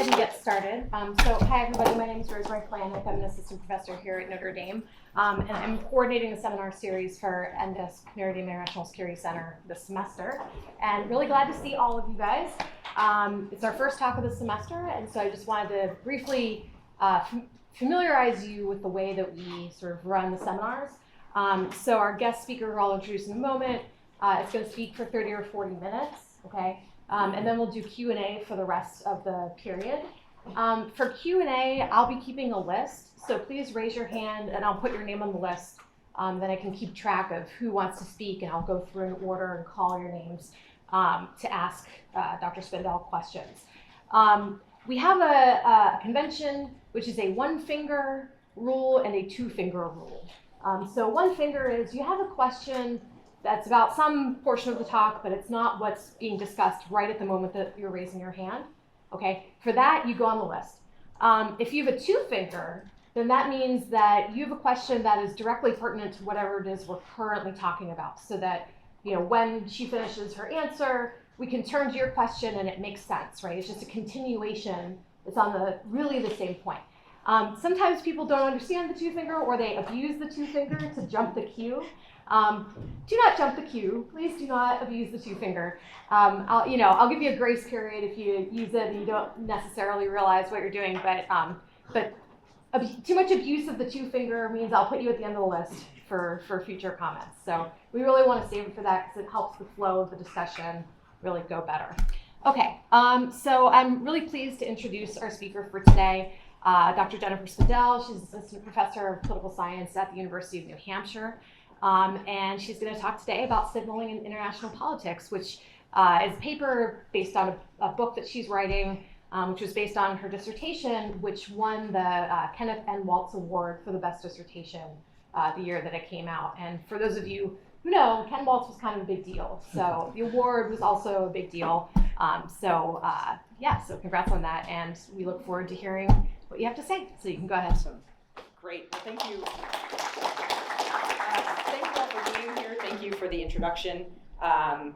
ahead and get started. Hi everybody, my name is Rosemary Planick. I'm an assistant professor here at Notre Dame, and I'm coordinating a seminar series for NDISC, Notre Dame International Security Center this semester, and really glad to see all of you guys. It's our first talk of the semester, and so I just wanted to briefly familiarize you with the way that we sort of run the seminars. So our guest speaker, who I'll introduce in a moment, is going to speak for 30 or 40 minutes, okay? And then we'll do Q&A for the rest of the period. For Q&A, I'll be keeping a list, so please raise your hand and I'll put your name on the list. Then I can keep track of who wants to speak, and I'll go through in order and call your names to ask Dr. Spindel questions. We have a convention, which is a one-finger rule and a two-finger rule. So one finger is you have a question that's about some portion of the talk, but it's not what's being discussed right at the moment that you're raising your hand. Okay, for that, you go on the list. If you have a two-finger, then that means that you have a question that is directly pertinent to whatever it is we're currently talking about, so that, you know, when she finishes her answer, we can turn to your question and it makes sense, right? It's just a continuation. It's on really the same point. Sometimes people don't understand the two-finger, or they abuse the two-finger to jump the queue. Do not jump the queue. Please do not abuse the two-finger. I'll give you a grace period if you use it and you don't necessarily realize what you're doing, but too much abuse of the two-finger means I'll put you at the end of the list for future comments. So we really want to save it for that because it helps the flow of the discussion really go better. Okay, so I'm really pleased to introduce our speaker for today, Dr. Jennifer Spindel. She's assistant professor of political science at the University of New Hampshire. And she's going to talk today about signaling in international politics, which is a paper based on a book that she's writing, which was based on her dissertation, which won the Kenneth Waltz Award for the best dissertation the year that it came out. And for those of you who know, Ken Waltz was kind of a big deal. So the award was also a big deal. So congrats on that. And we look forward to hearing what you have to say. So you can go ahead. Great. Well, thank you. Thank you all for being here. Thank you for the introduction.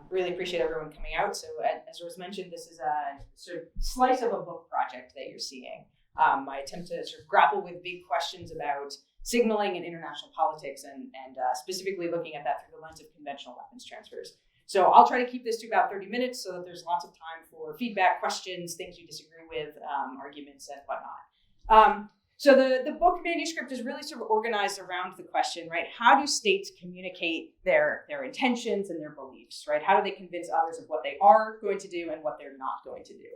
Really appreciate everyone coming out. So as Rose mentioned, this is a sort of slice of a book project that you're seeing. My attempt to sort of grapple with big questions about signaling in international politics and specifically looking at that through the lens of conventional weapons transfers. So I'll try to keep this to about 30 minutes so that there's lots of time for feedback, questions, things you disagree with, arguments, and whatnot. So the book manuscript is really sort of organized around the question, right? How do states communicate their intentions and their beliefs, right? How do they convince others of what they are going to do and what they're not going to do?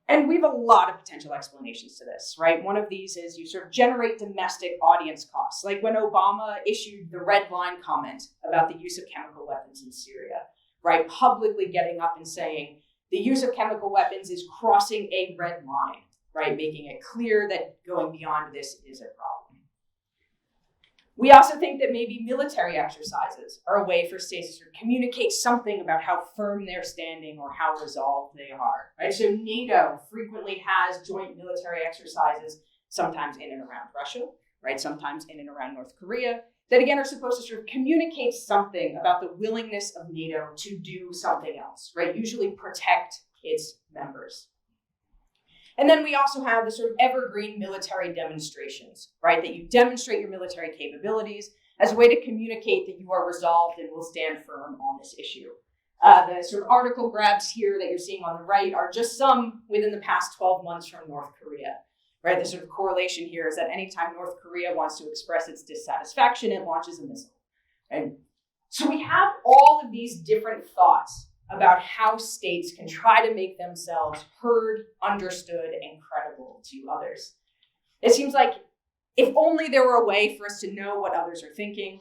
And we have a lot of potential explanations to this, right? One of these is you sort of generate domestic audience costs, like when Obama issued the red line comment about the use of chemical weapons in Syria, right? Publicly getting up and saying the use of chemical weapons is crossing a red line, right? Making it clear that going beyond this is a problem. We also think that maybe military exercises are a way for states to sort of communicate something about how firm they're standing or how resolved they are, right? So NATO frequently has joint military exercises, sometimes in and around Russia, right? Sometimes in and around North Korea, that again are supposed to sort of communicate something about the willingness of NATO to do something else, right? Usually protect its members. And then we also have the sort of evergreen military demonstrations, right? That you demonstrate your military capabilities as a way to communicate that you are resolved and will stand firm on this issue. The sort of article grabs here that you're seeing on the right are just some within the past 12 months from North Korea, right? The sort of correlation here is that anytime North Korea wants to express its dissatisfaction, it launches a missile. And so we have all of these different thoughts about how states can try to make themselves heard, understood, and credible to others. It seems like if only there were a way for us to know what others are thinking,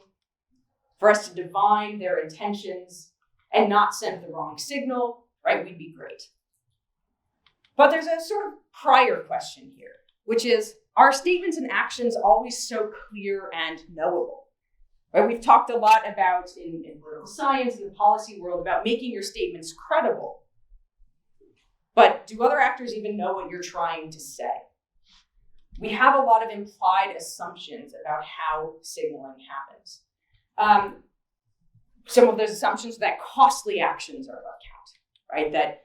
for us to divine their intentions and not send the wrong signal, right, we'd be great. But there's a sort of prior question here, which is, are statements and actions always so clear and knowable? Right, we've talked a lot about, in political science, in the policy world, about making your statements credible. But do other actors even know what you're trying to say? We have a lot of implied assumptions about how signaling happens. Some of those assumptions that costly actions are about count, right? That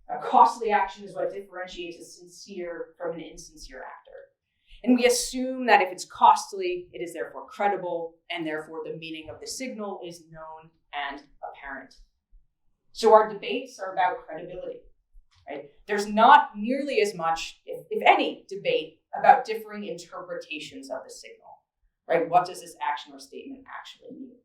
A costly action is what differentiates a sincere from an insincere actor. And we assume that if it's costly, it is therefore credible, and therefore the meaning of the signal is known and apparent. So our debates are about credibility, right? There's not nearly as much, if any, debate about differing interpretations of the signal, right? What does this action or statement actually mean?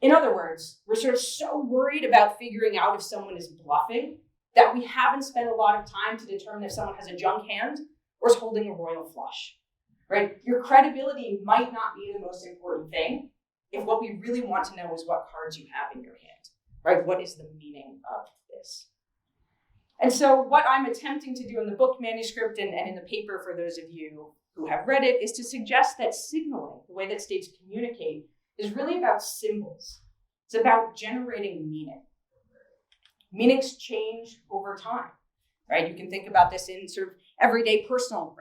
In other words, we're sort of so worried about figuring out if someone is bluffing that we haven't spent a lot of time to determine if someone has a junk hand or is holding a royal flush, right? Your credibility might not be the most important thing if what we really want to know is what cards you have in your hand, right? What is the meaning of this? And so what I'm attempting to do in the book manuscript and in the paper for those of you who have read it is to suggest that signaling, the way that states communicate, is really about symbols. It's about generating meaning. Meanings change over time, right? You can think about this in sort of everyday personal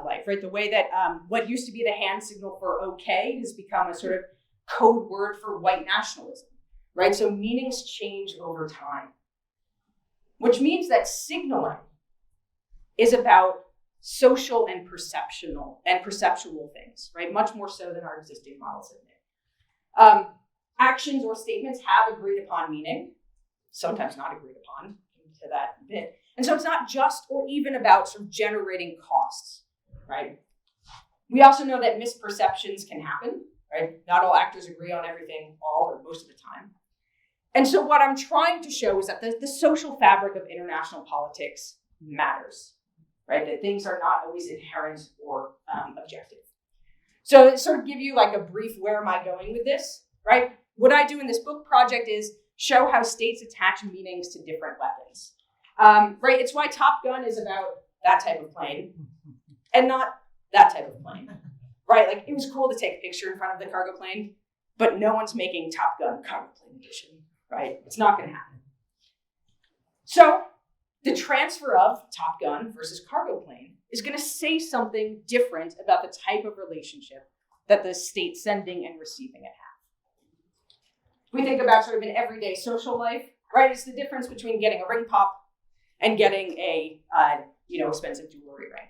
life, right? The way that what used to be the hand signal for okay has become a sort of code word for white nationalism, right? So meanings change over time, which means that signaling is about social and perceptual things, right? Much more so than our existing models admit. Actions or statements have agreed upon meaning, sometimes not agreed upon, to that bit. And so it's not just or even about sort of generating costs, right? We also know that misperceptions can happen, right? Not all actors agree on everything all or most of the time. And so what I'm trying to show is that the social fabric of international politics matters, right? That things are not always inherent or objective. So to sort of give you like a brief, where am I going with this, right? What I do in this book project is show how states attach meanings to different weapons, right? It's why Top Gun is about that type of plane and not that type of plane, right? Like it was cool to take a picture in front of the cargo plane, but no one's making Top Gun cargo plane edition, right? It's not going to happen. So the transfer of Top Gun versus cargo plane is going to say something different about the type of relationship that the state sending and receiving it have. We think about sort of an everyday social life, right? It's the difference between getting a ring pop and getting a expensive jewelry ring,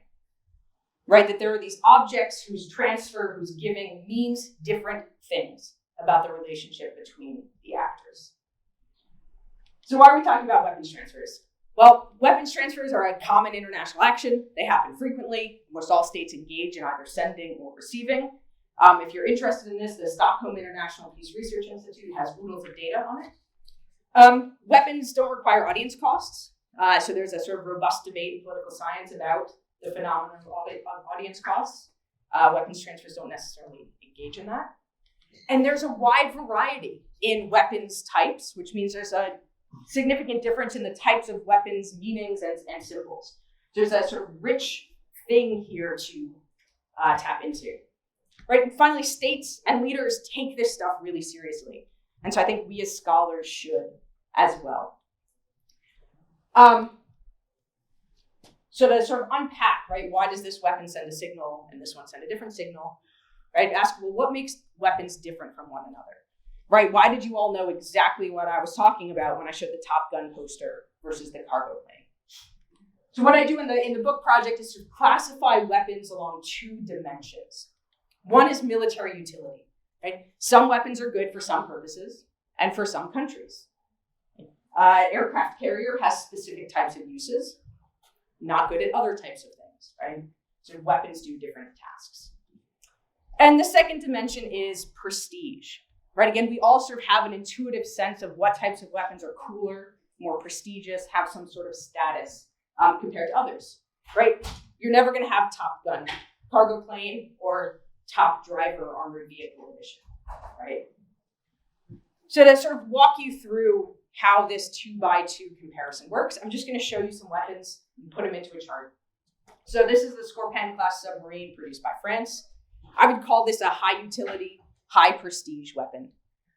right? That there are these objects whose transfer, whose giving means different things about the relationship between the actors. So why are we talking about weapons transfers? Well, weapons transfers are a common international action. They happen frequently. Almost all states engage in either sending or receiving. If you're interested in this, the Stockholm International Peace Research Institute has oodles of data on it. Weapons don't require audience costs. So there's a sort of robust debate in political science about the phenomenon of audience costs. Weapons transfers don't necessarily engage in that. And there's a wide variety in weapons types, which means there's a significant difference in the types of weapons, meanings, and symbols. There's a sort of rich thing here to tap into. Right, and finally, states and leaders take this stuff really seriously. And so I think we as scholars should as well. So to sort of unpack, right, why does this weapon send a signal and this one send a different signal? Right, ask, well, what makes weapons different from one another? Right, why did you all know exactly what I was talking about when I showed the Top Gun poster versus the cargo plane? So what I do in the book project is to classify weapons along two dimensions. One is military utility, right? Some weapons are good for some purposes and for some countries. Aircraft carrier has specific types of uses, not good at other types of things, right? So weapons do different tasks. And the second dimension is prestige, right? Again, we all sort of have an intuitive sense of what types of weapons are cooler, more prestigious, have some sort of status compared to others, right? You're never going to have Top Gun cargo plane or top driver armored vehicle edition, right? So to sort of walk you through how this 2x2 comparison works, I'm just going to show you some weapons and put them into a chart. So this is the Scorpion class submarine produced by France. I would call this a high utility, high prestige weapon.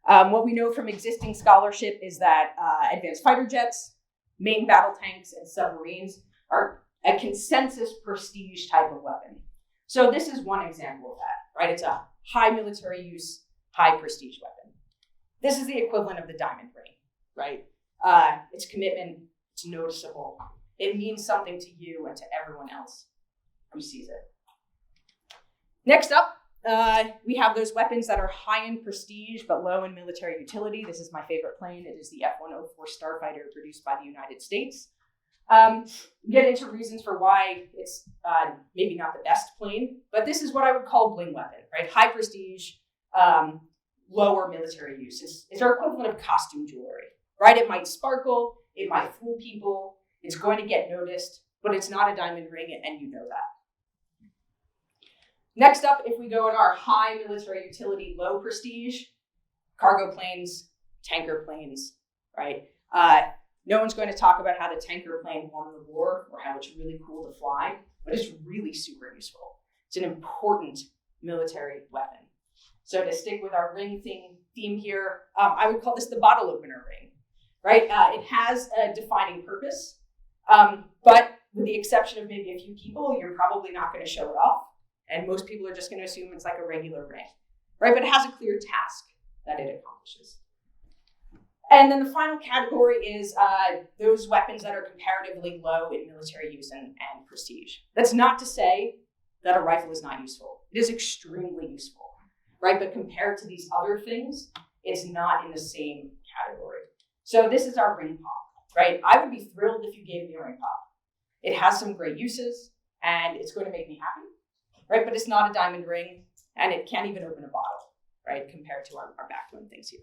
What we know from existing scholarship is that advanced fighter jets, main battle tanks, and submarines are a consensus prestige type of weapon. So this is one example of that, right? It's a high military use, high prestige weapon. This is the equivalent of the diamond ring, right? Its commitment It's noticeable. It means something to you and to everyone else who sees it. Next up, we have those weapons that are high in prestige but low in military utility. This is my favorite plane. It is the F-104 Starfighter produced by the United States. Get into reasons for why it's maybe not the best plane, but this is what I would call bling weapon, right? High prestige, lower military use. It's our equivalent of costume jewelry, right? It might sparkle, it might fool people, it's going to get noticed, but it's not a diamond ring, and you know that. Next up, if we go in our high military utility, low prestige, cargo planes, tanker planes, right? No one's going to talk about how the tanker plane won the war or how it's really cool to fly, but it's really super useful. It's an important military weapon. So to stick with our ring theme here, I would call this the bottle opener ring, right? It has a defining purpose, but with the exception of maybe a few people, you're probably not going to show it off. And most people are just going to assume it's like a regular ring, right? But it has a clear task that it accomplishes. And then the final category is those weapons that are comparatively low in military use and prestige. That's not to say that a rifle is not useful. It is extremely useful, right? But compared to these other things, it's not in the same category. So this is our ring pop, right? I would be thrilled if you gave me a ring pop. It has some great uses and it's going to make me happy, right? But it's not a diamond ring and it can't even open a bottle, right? Compared to our backbone things here.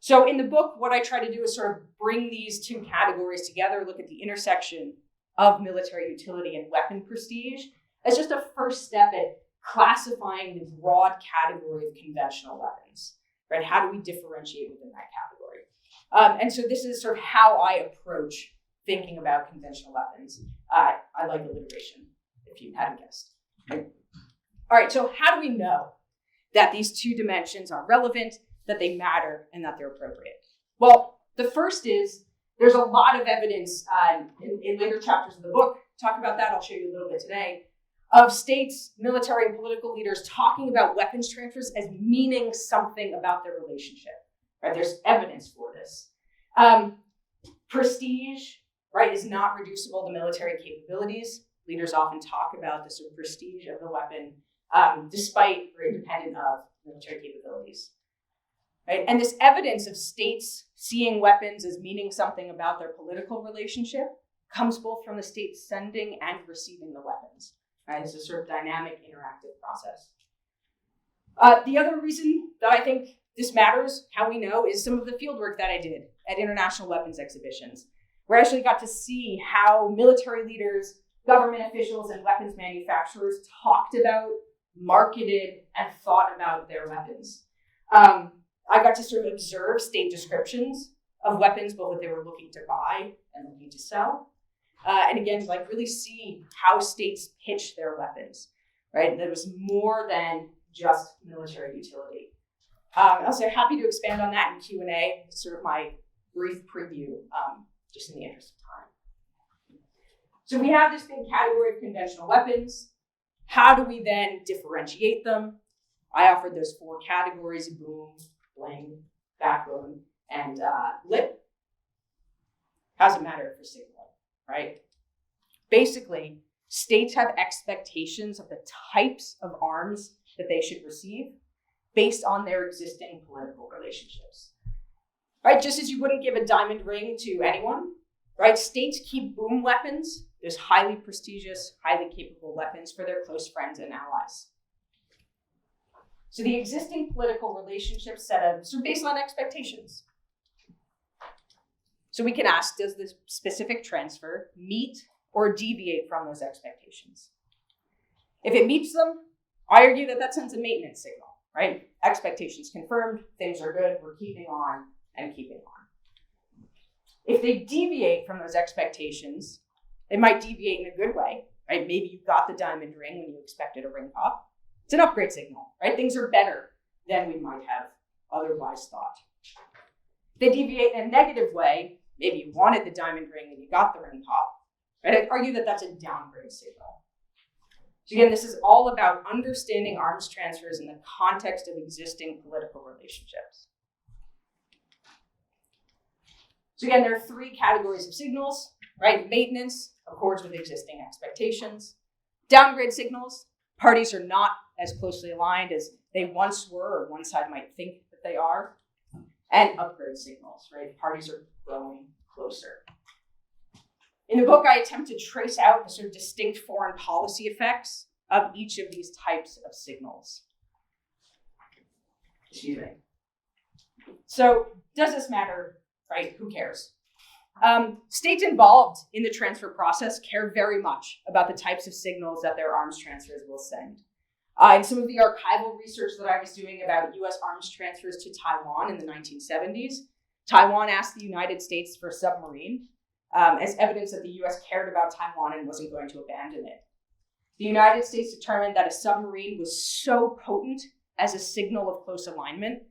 So in the book, what I try to do is sort of bring these two categories together, look at the intersection of military utility and weapon prestige as just a first step at classifying the broad category of conventional weapons, right? How do we differentiate within that category? And so this is sort of how I approach thinking about conventional weapons. I like alliteration, if you hadn't guessed. Right? All right, so how do we know that these two dimensions are relevant, that they matter, and that they're appropriate? Well, the first is there's a lot of evidence in later chapters of the book, talk about that, I'll show you a little bit today, of states, military, and political leaders talking about weapons transfers as meaning something about their relationship, right? There's evidence for this. Prestige, right, is not reducible to military capabilities. Leaders often talk about the sort of prestige of the weapon, despite or independent of military capabilities. Right? And this evidence of states seeing weapons as meaning something about their political relationship comes both from the states sending and receiving the weapons. Right? It's a sort of dynamic, interactive process. The other reason that I think this matters, how we know, is some of the fieldwork that I did at international weapons exhibitions, where I actually got to see how military leaders, government officials, and weapons manufacturers talked about, marketed, and thought about their weapons. I got to sort of observe state descriptions of weapons, both what they were looking to buy and looking to sell. And again, like really see how states pitch their weapons, right? There was more than just military utility. I'm also happy to expand on that in Q&A. It's sort of my brief preview, just in the interest of time. So we have this big category of conventional weapons. How do we then differentiate them? I offered those four categories: boom, bling, backbone, and lip. How does it matter for signal, right? Basically, states have expectations of the types of arms that they should receive based on their existing political relationships, right? Just as you wouldn't give a diamond ring to anyone, right? States keep boom weapons, those highly prestigious, highly capable weapons, for their close friends and allies. So the existing political relationships set a sort of baseline expectations. So we can ask, does this specific transfer meet or deviate from those expectations? If it meets them, I argue that that sends a maintenance signal, right? Expectations confirmed, things are good, we're keeping on and keeping on. If they deviate from those expectations, they might deviate in a good way, right? Maybe you got the diamond ring when you expected a ring pop. It's an upgrade signal, right? Things are better than we might have otherwise thought. If they deviate in a negative way, maybe you wanted the diamond ring and you got the ring pop, right? I'd argue that that's a downgrade signal. So again, this is all about understanding arms transfers in the context of existing political relationships. So again, there are three categories of signals, right? Maintenance accords with existing expectations. Downgrade signals, parties are not as closely aligned as they once were, or one side might think that they are. And upgrade signals, right? Parties are growing closer. In the book, I attempt to trace out the sort of distinct foreign policy effects of each of these types of signals. Excuse me. So, does this matter, right? Who cares? States involved in the transfer process care very much about the types of signals that their arms transfers will send. In some of the archival research that I was doing about US arms transfers to Taiwan in the 1970s, Taiwan asked the United States for a submarine as evidence that the US cared about Taiwan and wasn't going to abandon it. The United States determined that a submarine was so potent as a signal of close alignment,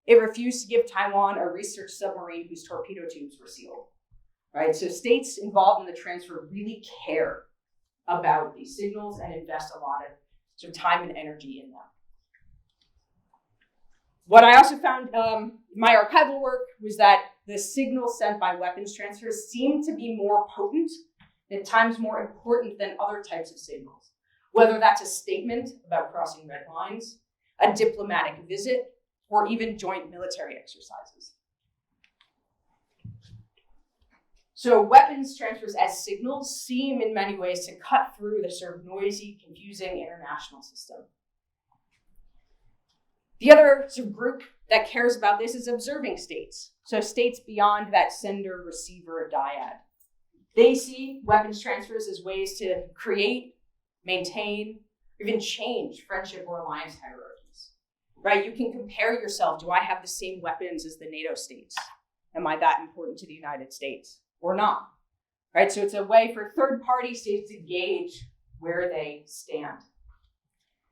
it refused to give Taiwan a research submarine whose torpedo tubes were sealed. Right? So states involved in the transfer really care about these signals and invest a lot of sort of time and energy in them. What I also found in my archival work was that the signals sent by weapons transfers seem to be more potent, and at times more important than other types of signals, whether that's a statement about crossing red lines, a diplomatic visit, or even joint military exercises. So weapons transfers as signals seem in many ways to cut through the sort of noisy, confusing international system. The other sort of group that cares about this is observing states. So states beyond that sender-receiver dyad. They see weapons transfers as ways to create, maintain, or even change friendship or alliance hierarchies. Right? You can compare yourself. Do I have the same weapons as the NATO states? Am I that important to the United States? Or not, right? So it's a way for third-party states to gauge where they stand.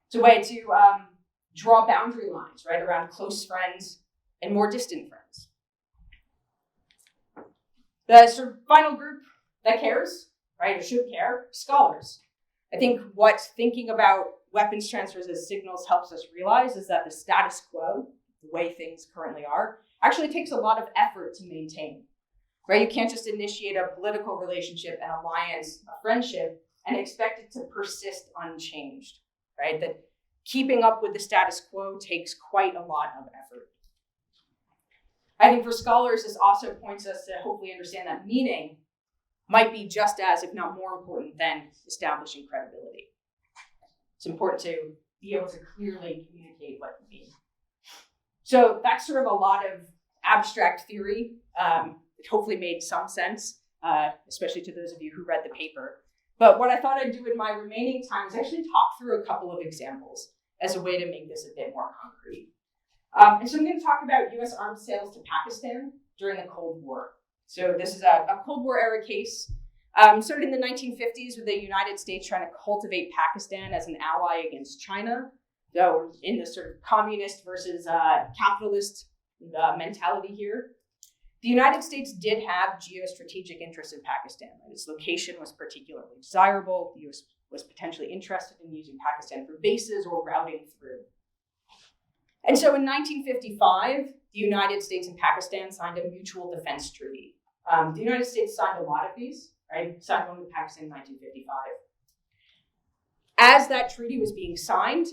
It's a way to draw boundary lines, right, around close friends and more distant friends. The sort of final group that cares, right, or should care, scholars. I think what thinking about weapons transfers as signals helps us realize is that the status quo, the way things currently are, actually takes a lot of effort to maintain. Right? You can't just initiate a political relationship, an alliance, a friendship, and expect it to persist unchanged, right? That keeping up with the status quo takes quite a lot of effort. I think for scholars, this also points us to hopefully understand that meaning might be just as, if not more important than establishing credibility. It's important to be able to clearly communicate what you mean. So that's sort of a lot of abstract theory. It hopefully made some sense, especially to those of you who read the paper. But what I thought I'd do in my remaining time is actually talk through a couple of examples as a way to make this a bit more concrete. And so I'm going to talk about US arms sales to Pakistan during the Cold War. So this is a Cold War era case. Started in the 1950s with the United States trying to cultivate Pakistan as an ally against China. So in the sort of communist versus capitalist mentality here. The United States did have geostrategic interests in Pakistan. Right? Its location was particularly desirable. The US was potentially interested in using Pakistan for bases or routing through. And so in 1955, the United States and Pakistan signed a mutual defense treaty. The United States signed a lot of these, right? Signed one with Pakistan in 1955. As that treaty was being signed,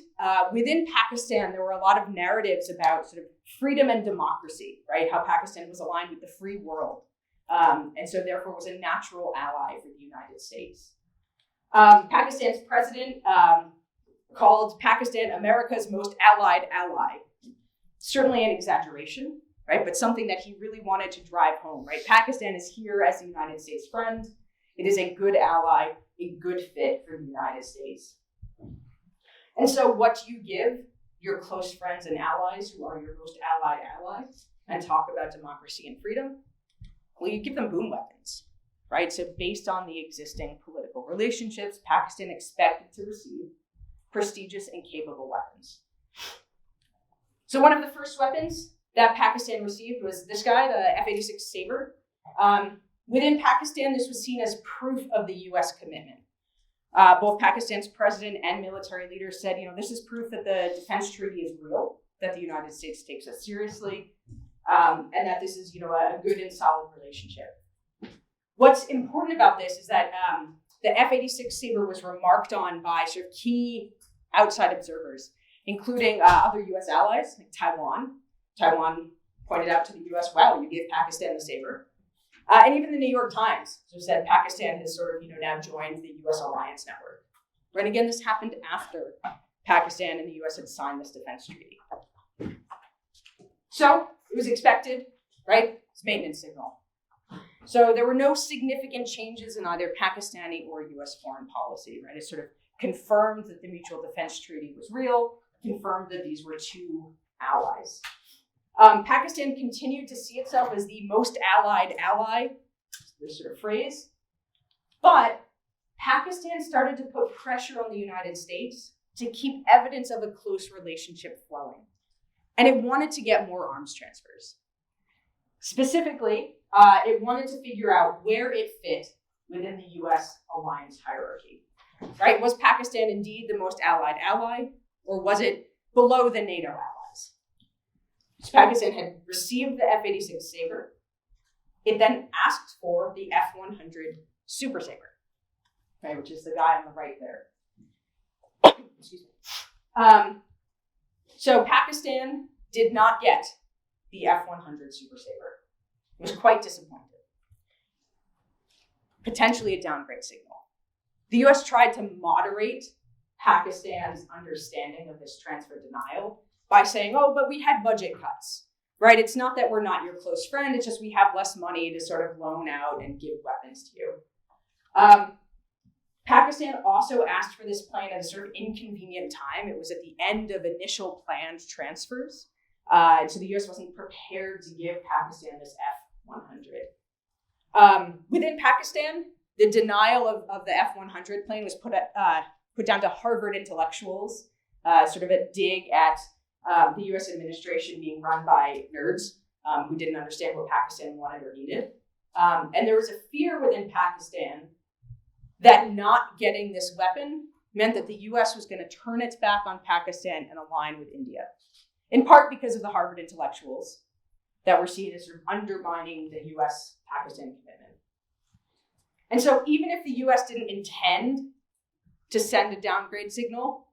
within Pakistan, there were a lot of narratives about sort of freedom and democracy, right? How Pakistan was aligned with the free world. And so therefore was a natural ally for the United States. Pakistan's president called Pakistan America's most allied ally. Certainly an exaggeration, right? But something that he really wanted to drive home, right? Pakistan is here as the United States friend. It is a good ally, a good fit for the United States. And so what do you give your close friends and allies who are your most allied allies and talk about democracy and freedom? Well, you give them boom weapons, right? So based on the existing political relationships, Pakistan expected to receive prestigious and capable weapons. So one of the first weapons that Pakistan received was this guy, the F-86 Sabre. Within Pakistan, this was seen as proof of the US commitment. Both Pakistan's president and military leaders said, this is proof that the defense treaty is real, that the United States takes us seriously, and that this is, a good and solid relationship. relationship. What's important about this is that the F-86 Sabre was remarked on by sort of key outside observers, including other US allies like Taiwan. Taiwan pointed out to the US, wow, you gave Pakistan the Sabre. And even the New York Times said Pakistan has sort of, now joined the US alliance network. Right, again, this happened after Pakistan and the US had signed this defense treaty. So it was expected, right? It's maintenance signal. So there were no significant changes in either Pakistani or US foreign policy, right? It sort of confirmed that the mutual defense treaty was real, confirmed that these were two allies. Pakistan continued to see itself as the most allied ally, this sort of phrase, but Pakistan started to put pressure on the United States to keep evidence of a close relationship flowing. And it wanted to get more arms transfers. Specifically, it wanted to figure out where it fit within the US alliance hierarchy, right? Was Pakistan indeed the most allied ally, or was it below the NATO allies? So Pakistan had received the F-86 Sabre. It then asked for the F-100 Super Sabre, right, which is the guy on the right there. Excuse me. So Pakistan did not get the F-100 Super Sabre. It was quite disappointed. Potentially a downgrade signal. The US tried to moderate Pakistan's understanding of this transfer denial by saying, oh, but we had budget cuts, right? It's not that we're not your close friend, it's just we have less money to sort of loan out and give weapons to you. Pakistan also asked for this plane at a sort of inconvenient time. It was at the end of initial planned transfers. So the US wasn't prepared to give Pakistan this F-100. Within Pakistan, the denial of the F-100 plane was put down to Harvard intellectuals, sort of a dig at the US administration being run by nerds who didn't understand what Pakistan wanted or needed. And there was a fear within Pakistan that not getting this weapon meant that the US was going to turn its back on Pakistan and align with India, in part because of the Harvard intellectuals that were seen as sort of undermining the US-Pakistan commitment. And so even if the US didn't intend to send a downgrade signal,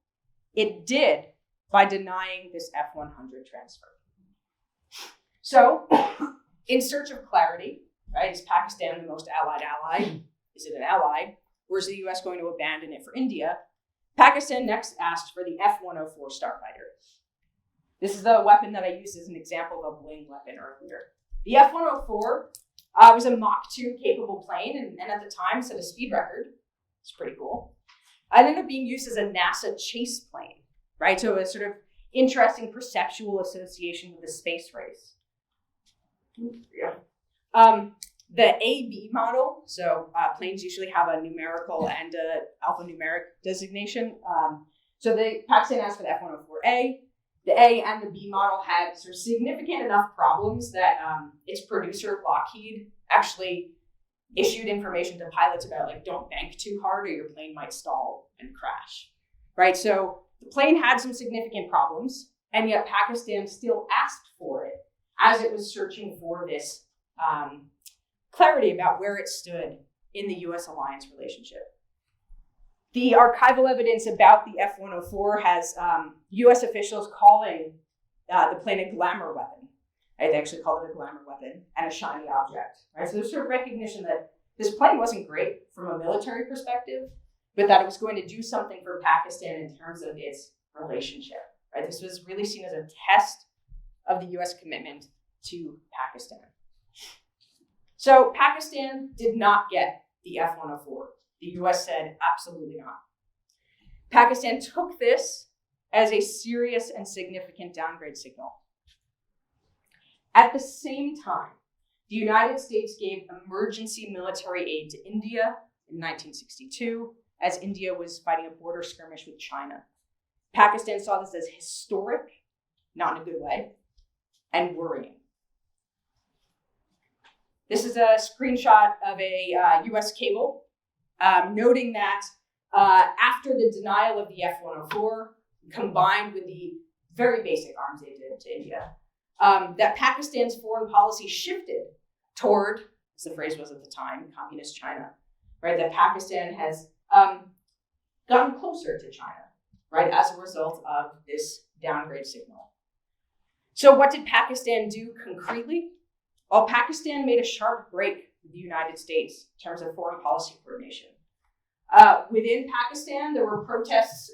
it did by denying this F-100 transfer. So in search of clarity, right, is Pakistan the most allied ally? Is it an ally? Or is the US going to abandon it for India? Pakistan next asked for the F-104 Starfighter. This is the weapon that I used as an example of a wing weapon earlier. The F-104 was a Mach 2 capable plane and at the time set a speed record. It's pretty cool. It ended up being used as a NASA chase plane, right? So a sort of interesting perceptual association with the space race. Yeah. The AB model, so planes usually have a numerical and a alphanumeric designation. So the Pakistan asked for the F-104A. The A and the B model had sort of significant enough problems that its producer, Lockheed, actually issued information to pilots about, like, don't bank too hard or your plane might stall and crash, right? So the plane had some significant problems, and yet Pakistan still asked for it as it was searching for this clarity about where it stood in the US alliance relationship. The archival evidence about the F-104 has US officials calling the plane a glamour weapon. Right? They actually call it a glamour weapon and a shiny object. Right? So there's sort of recognition that this plane wasn't great from a military perspective, but that it was going to do something for Pakistan in terms of its relationship. Right? This was really seen as a test of the US commitment to Pakistan. So Pakistan did not get the F-104. The US said, absolutely not. Pakistan took this as a serious and significant downgrade signal. At the same time, the United States gave emergency military aid to India in 1962, as India was fighting a border skirmish with China. Pakistan saw this as historic, not in a good way, and worrying. This is a screenshot of a US cable noting that after the denial of the F-104, combined with the very basic arms aid to India, that Pakistan's foreign policy shifted toward as the phrase was at the time, communist China, right? That Pakistan has gotten closer to China, right, as a result of this downgrade signal. So what did Pakistan do concretely? Well, Pakistan made a sharp break with the United States in terms of foreign policy coordination. Within Pakistan, there were protests.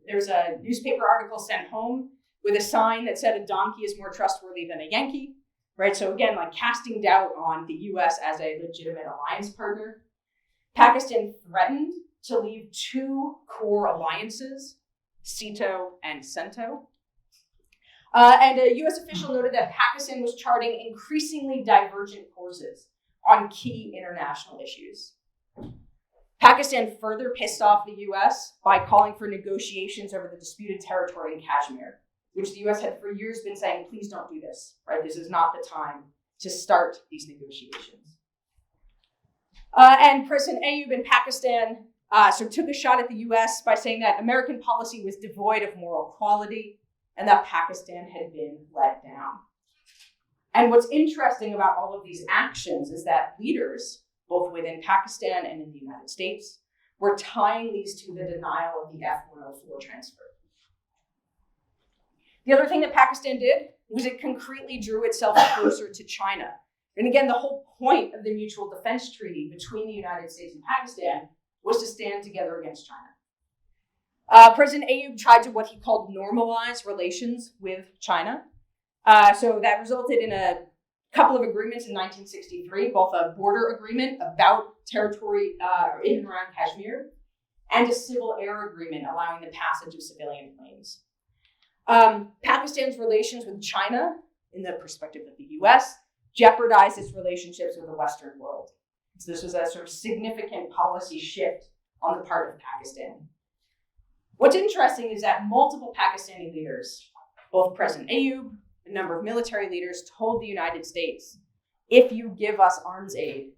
There's a newspaper article sent home with a sign that said a donkey is more trustworthy than a Yankee, right? So again, like casting doubt on the US as a legitimate alliance partner. Pakistan threatened to leave two core alliances, SEATO and CENTO. And a US official noted that Pakistan was charting increasingly divergent courses on key international issues. Pakistan further pissed off the US by calling for negotiations over the disputed territory in Kashmir, which the US had for years been saying, please don't do this, right? This is not the time to start these negotiations. And President Ayub in Pakistan took a shot at the US by saying that American policy was devoid of moral quality and that Pakistan had been let down. And what's interesting about all of these actions is that leaders, both within Pakistan and in the United States, were tying these to the denial of the F-104 transfer. The other thing that Pakistan did was it concretely drew itself closer to China. And again, the whole point of the Mutual Defense Treaty between the United States and Pakistan was to stand together against China. President Ayub tried to what he called normalize relations with China. So that resulted in a couple of agreements in 1963, both a border agreement about territory in and around Kashmir and a civil air agreement allowing the passage of civilian planes. Pakistan's relations with China, in the perspective of the US, jeopardized its relationships with the Western world. So this was a sort of significant policy shift on the part of Pakistan. What's interesting is that multiple Pakistani leaders, both President Ayub, a number of military leaders, told the United States, if you give us arms aid,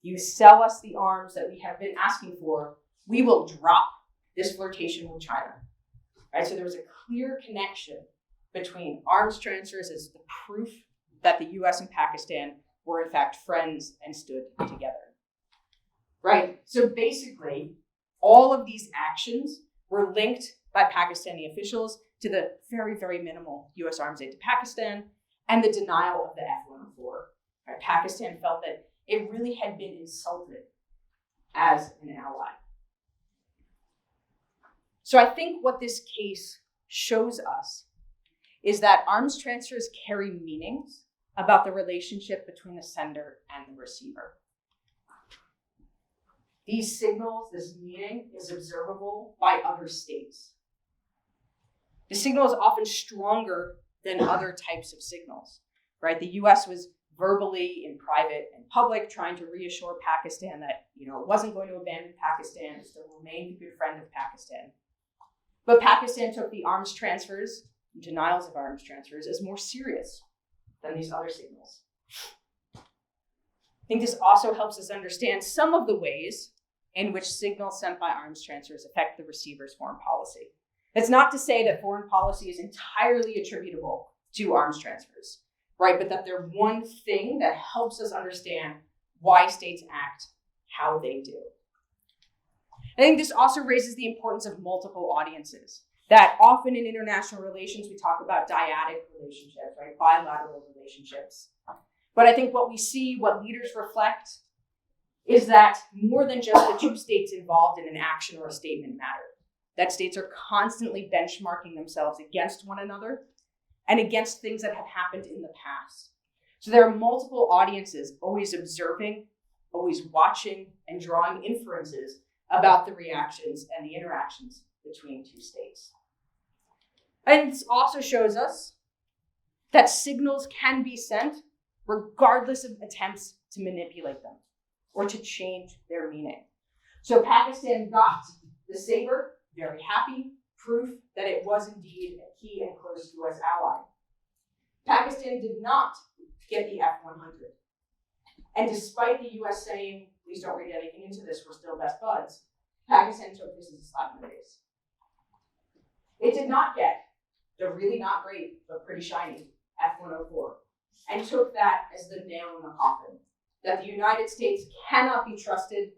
you sell us the arms that we have been asking for, we will drop this flirtation with China. Right? So there was a clear connection between arms transfers as the proof that the US and Pakistan were in fact friends and stood together. Right? So basically, all of these actions were linked by Pakistani officials to the very, very minimal US arms aid to Pakistan and the denial of the F-104. Right? Pakistan felt that it really had been insulted as an ally. So I think what this case shows us is that arms transfers carry meanings about the relationship between the sender and the receiver. These signals, this meaning, is observable by other states. The signal is often stronger than other types of signals, right? The US was verbally, in private and public, trying to reassure Pakistan that, it wasn't going to abandon Pakistan, it still remained a good friend of Pakistan. But Pakistan took the arms transfers, denials of arms transfers, as more serious than these other signals. I think this also helps us understand some of the ways in which signals sent by arms transfers affect the receiver's foreign policy. It's not to say that foreign policy is entirely attributable to arms transfers, right? But that they're one thing that helps us understand why states act how they do. I think this also raises the importance of multiple audiences. That often in international relations, we talk about dyadic relationships, right? Bilateral relationships. But I think what we see, what leaders reflect, is that more than just the two states involved in an action or a statement matter. That states are constantly benchmarking themselves against one another and against things that have happened in the past. So there are multiple audiences always observing, always watching, and drawing inferences about the reactions and the interactions between two states. And this also shows us that signals can be sent regardless of attempts to manipulate them or to change their meaning. So Pakistan got the saber, very happy, proof that it was indeed a key and close US ally. Pakistan did not get the F-100. And despite the US saying, please don't read anything into this, we're still best buds, Pakistan took this as a slap in the face. It did not get the really not great, but pretty shiny F-104, and took that as the nail in the coffin that the United States cannot be trusted,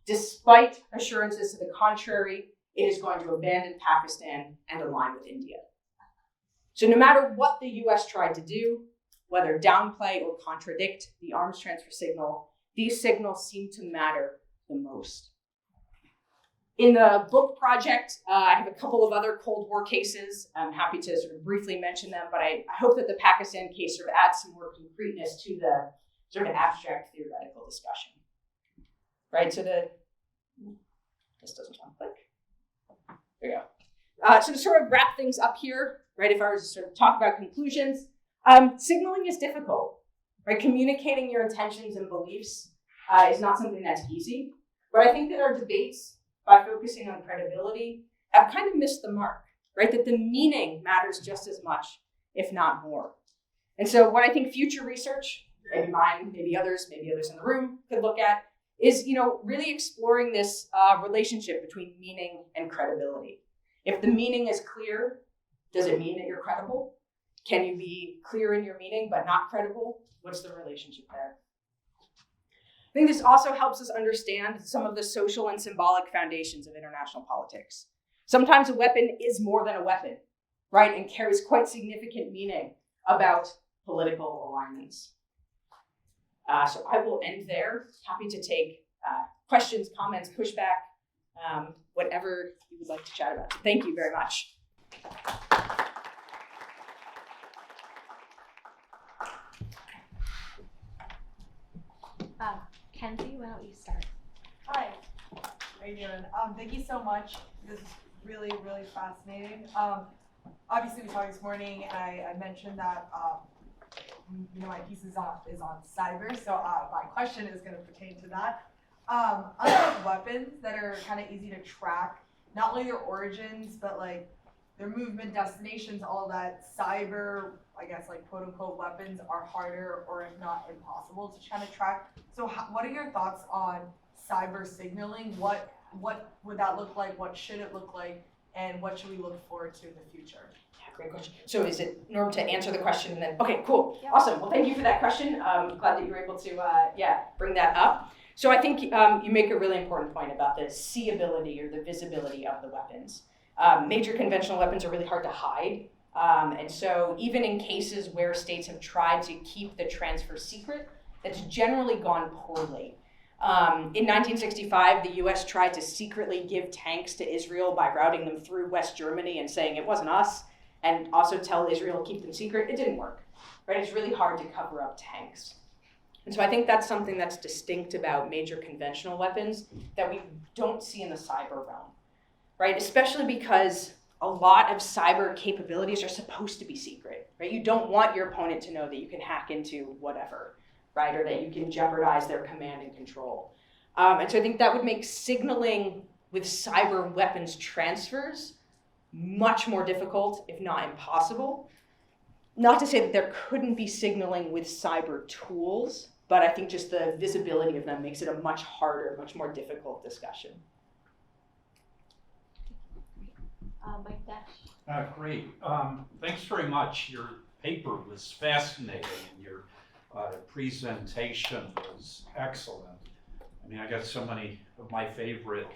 despite assurances to the contrary, it is going to abandon Pakistan and align with India. So no matter what the US tried to do, whether downplay or contradict the arms transfer signal, these signals seem to matter the most. In the book project, I have a couple of other Cold War cases. I'm happy to sort of briefly mention them, but I hope that the Pakistan case sort of adds some more concreteness to the sort of abstract theoretical discussion. Right, so this doesn't sound like. There you go. So to sort of wrap things up here, right, if I was to sort of talk about conclusions, signaling is difficult, right? Communicating your intentions and beliefs is not something that's easy, but I think that our debates, by focusing on credibility, have kind of missed the mark, right? That the meaning matters just as much, if not more. And so what I think future research, maybe mine, maybe others in the room could look at is, really exploring this relationship between meaning and credibility. If the meaning is clear, does it mean that you're credible? Can you be clear in your meaning but not credible? What's the relationship there? I think this also helps us understand some of the social and symbolic foundations of international politics. Sometimes a weapon is more than a weapon, right? And carries quite significant meaning about political alignments. So I will end there. Happy to take questions, comments, pushback, whatever you would like to chat about. Thank you very much. Kenzie, why don't you start? Hi, how are you doing? Thank you so much. This is really, really fascinating. Obviously, we talked this morning, and I mentioned that my piece is on cyber. So my question is going to pertain to that. Unlike weapons that are kind of easy to track, not only their origins, but like their movement, destinations, all that, cyber, I guess, like quote unquote weapons are harder or if not impossible to kind of track. So what are your thoughts on cyber signaling? What would that look like? What should it look like? And what should we look forward to in the future? Yeah, great question. So is it Norm to answer the question and then, okay, cool, Yeah. Awesome. Well, thank you for that question. Glad that you were able to, bring that up. So I think you make a really important point about the seeability or the visibility of the weapons. Major conventional weapons are really hard to hide. And so even in cases where states have tried to keep the transfer secret, that's generally gone poorly. In 1965, the US tried to secretly give tanks to Israel by routing them through West Germany and saying it wasn't us, and also tell Israel to keep them secret. It didn't work, right? It's really hard to cover up tanks. And so I think that's something that's distinct about major conventional weapons that we don't see in the cyber realm, right? Especially because a lot of cyber capabilities are supposed to be secret, right? You don't want your opponent to know that you can hack into whatever, right? Or that you can jeopardize their command and control. And so I think that would make signaling with cyber weapons transfers much more difficult, if not impossible. Not to say that there couldn't be signaling with cyber tools, but I think just the visibility of them makes it a much harder, much more difficult discussion. Mike Dash. Great. Thanks very much. Your paper was fascinating and your presentation was excellent. I mean, I got so many of my favorite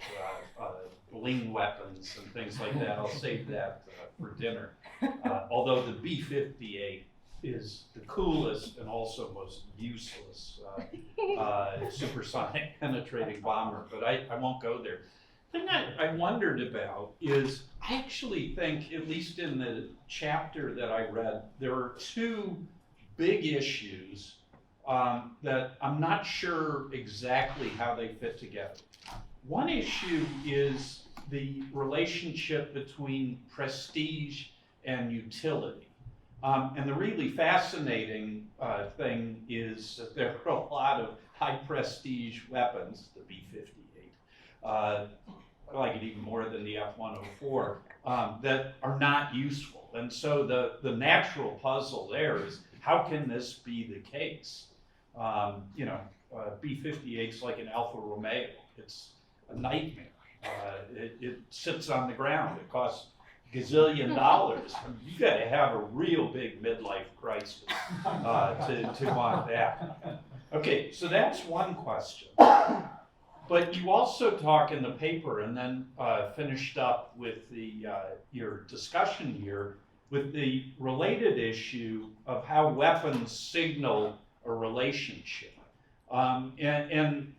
bling weapons and things like that. I'll save that for dinner. Although the B-58 is the coolest and also most useless supersonic penetrating bomber, but I won't go there. The thing I wondered about is, I actually think, at least in the chapter that I read, there are two big issues that I'm not sure exactly how they fit together. One issue is the relationship between prestige and utility. And the really fascinating thing is that there are a lot of high prestige weapons, the B-58, I like it even more than the F-104, that are not useful. And so the natural puzzle there is, how can this be the case? B-58's like an Alfa Romeo. It's a nightmare. It sits on the ground. It costs gazillion dollars. I mean, you got to have a real big midlife crisis to want that. Okay, so that's one question. But you also talk in the paper and then finished up with the your discussion here with the related issue of how weapons signal a relationship. And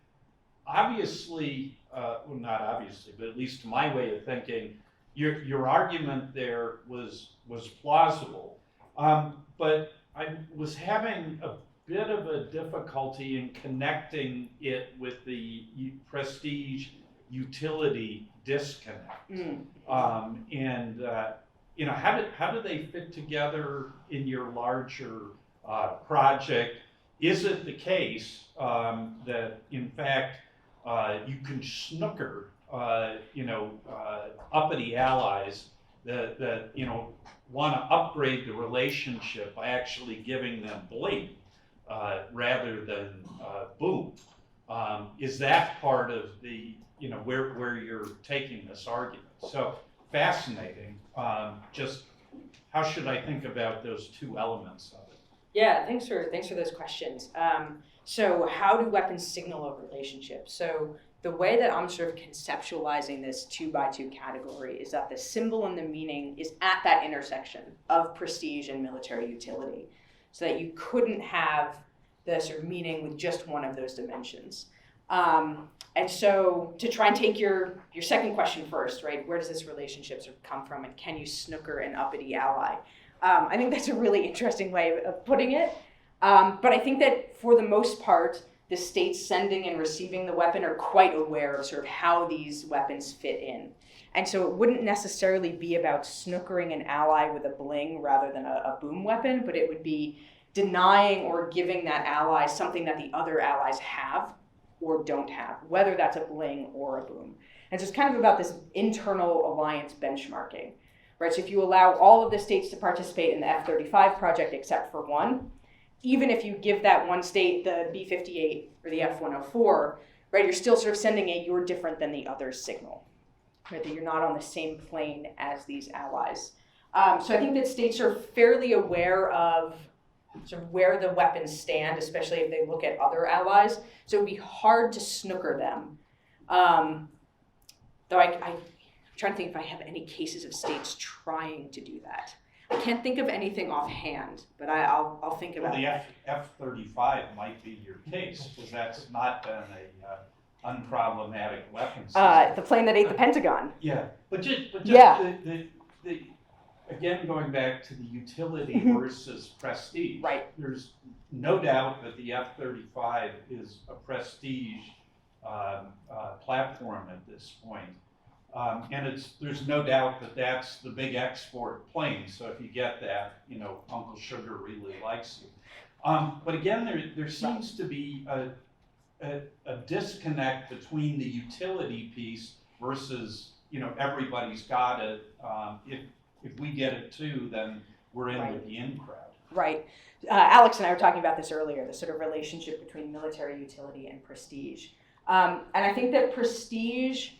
obviously, well, not obviously, but at least to my way of thinking, your argument there was plausible. But I was having a bit of a difficulty in connecting it with the prestige utility disconnect. And you know, how do they fit together in your larger project? Is it the case that in fact you can snooker you know, uppity allies that you know want to upgrade the relationship by actually giving them bling rather than boom? Is that part of the, you know, where you're taking this argument? So fascinating. Just how should I think about those two elements of it? Yeah, thanks for those questions. So how do weapons signal a relationship? So the way that I'm sort of conceptualizing this 2x2 category is that the symbol and the meaning is at that intersection of prestige and military utility, so that you couldn't have the sort of meaning with just one of those dimensions. And so to try and take your second question first, right, where does this relationship sort of come from, and can you snooker an uppity ally? I think that's a really interesting way of putting it. But I think that for the most part, the states sending and receiving the weapon are quite aware of sort of how these weapons fit in. And so it wouldn't necessarily be about snookering an ally with a bling rather than a boom weapon, but it would be denying or giving that ally something that the other allies have or don't have, whether that's a bling or a boom. And so it's kind of about this internal alliance benchmarking, right? So if you allow all of the states to participate in the F-35 project except for one, even if you give that one state the B-58 or the F-104, right, you're still sort of sending a "you're different than the others" signal, right, that you're not on the same plane as these allies. So I think that states are fairly aware of sort of where the weapons stand, especially if they look at other allies. So it would be hard to snooker them. Though I'm trying to think if I have any cases of states trying to do that. I can't think of anything offhand, but I'll think about Well, the it. F-35 might be your case, because that's not been a unproblematic weapon system. The plane that ate the Pentagon. Yeah, but just Yeah. the again, going back to the utility Mhm. versus prestige. Right. There's no doubt that the F-35 is a prestige platform at this point. And there's no doubt that that's the big export plane. So if you get that, you know, Uncle Sugar really likes you. But again, there seems to be a disconnect between the utility piece versus, you know, everybody's got it. If we get it too, then we're in with the in crowd. Right. Alex and I were talking about this earlier, the sort of relationship between military utility and prestige. And I think that prestige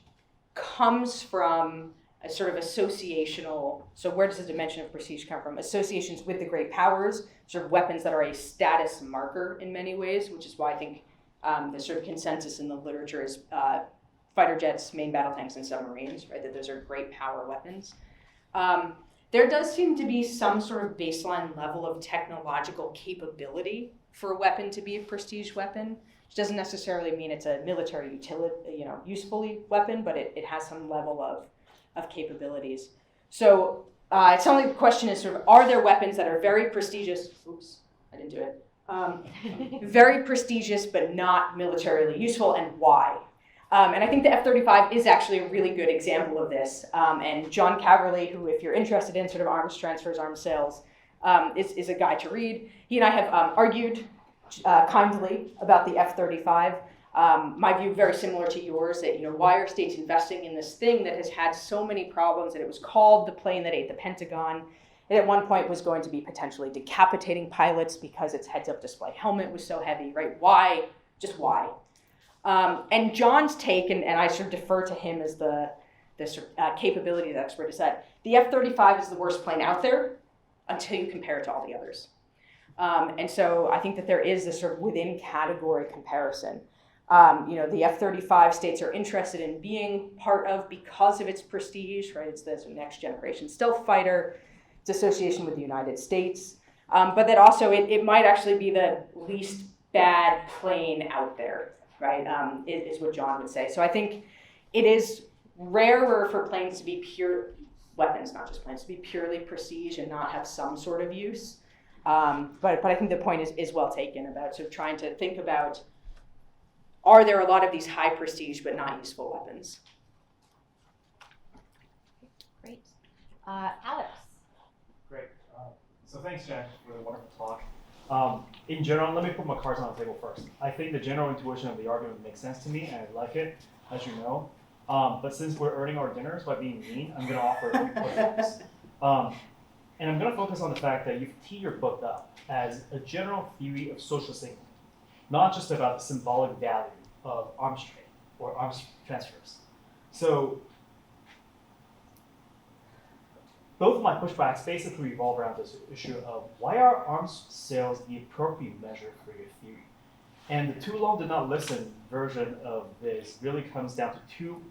comes from a sort of associational, so where does the dimension of prestige come from? Associations with the great powers, sort of weapons that are a status marker in many ways, which is why I think the sort of consensus in the literature is fighter jets, main battle tanks, and submarines, right? That those are great power weapons. There does seem to be some sort of baseline level of technological capability for a weapon to be a prestige weapon, which doesn't necessarily mean it's a military utility, you know, usefully weapon, but it has some level of capabilities. So it sounds like the question is sort of, are there weapons that are very prestigious? Oops, I didn't do it. Very prestigious, but not militarily useful, and why? And I think the F-35 is actually a really good example of this. And John Caverly, who, if you're interested in sort of arms transfers, arms sales, is a guy to read. He and I have argued kindly about the F-35. My view very similar to yours, that, you know, why are states investing in this thing that has had so many problems, that it was called the plane that ate the Pentagon. It at one point was going to be potentially decapitating pilots because its heads-up display helmet was so heavy, right? Why? Just why? And John's take, and I sort of defer to him as the sort of capabilities expert, is that the F-35 is the worst plane out there until you compare it to all the others. And so I think that there is this sort of within category comparison. The F-35 states are interested in being part of because of its prestige, right? It's this next generation stealth fighter, its association with the United States, but that also it might actually be the least bad plane out there, right? Is what John would say. So I think it is rarer for planes to be pure weapons, not just planes, to be purely prestige and not have some sort of use. But I think the point is well taken about sort of trying to think about, are there a lot of these high prestige but not useful weapons? Great. Alex. Great. So thanks, Jen, for the wonderful talk. In general, let me put my cards on the table first. I think the general intuition of the argument makes sense to me, and I like it, as you know. But since we're earning our dinners by being mean, I'm going to offer a few pushbacks. And I'm going to focus on the fact that you've teed your book up as a general theory of social signaling, not just about the symbolic value of arms trade or arms transfers. So both of my pushbacks basically revolve around this issue of why are arms sales the appropriate measure for your theory? And the too long did not listen version of this really comes down to two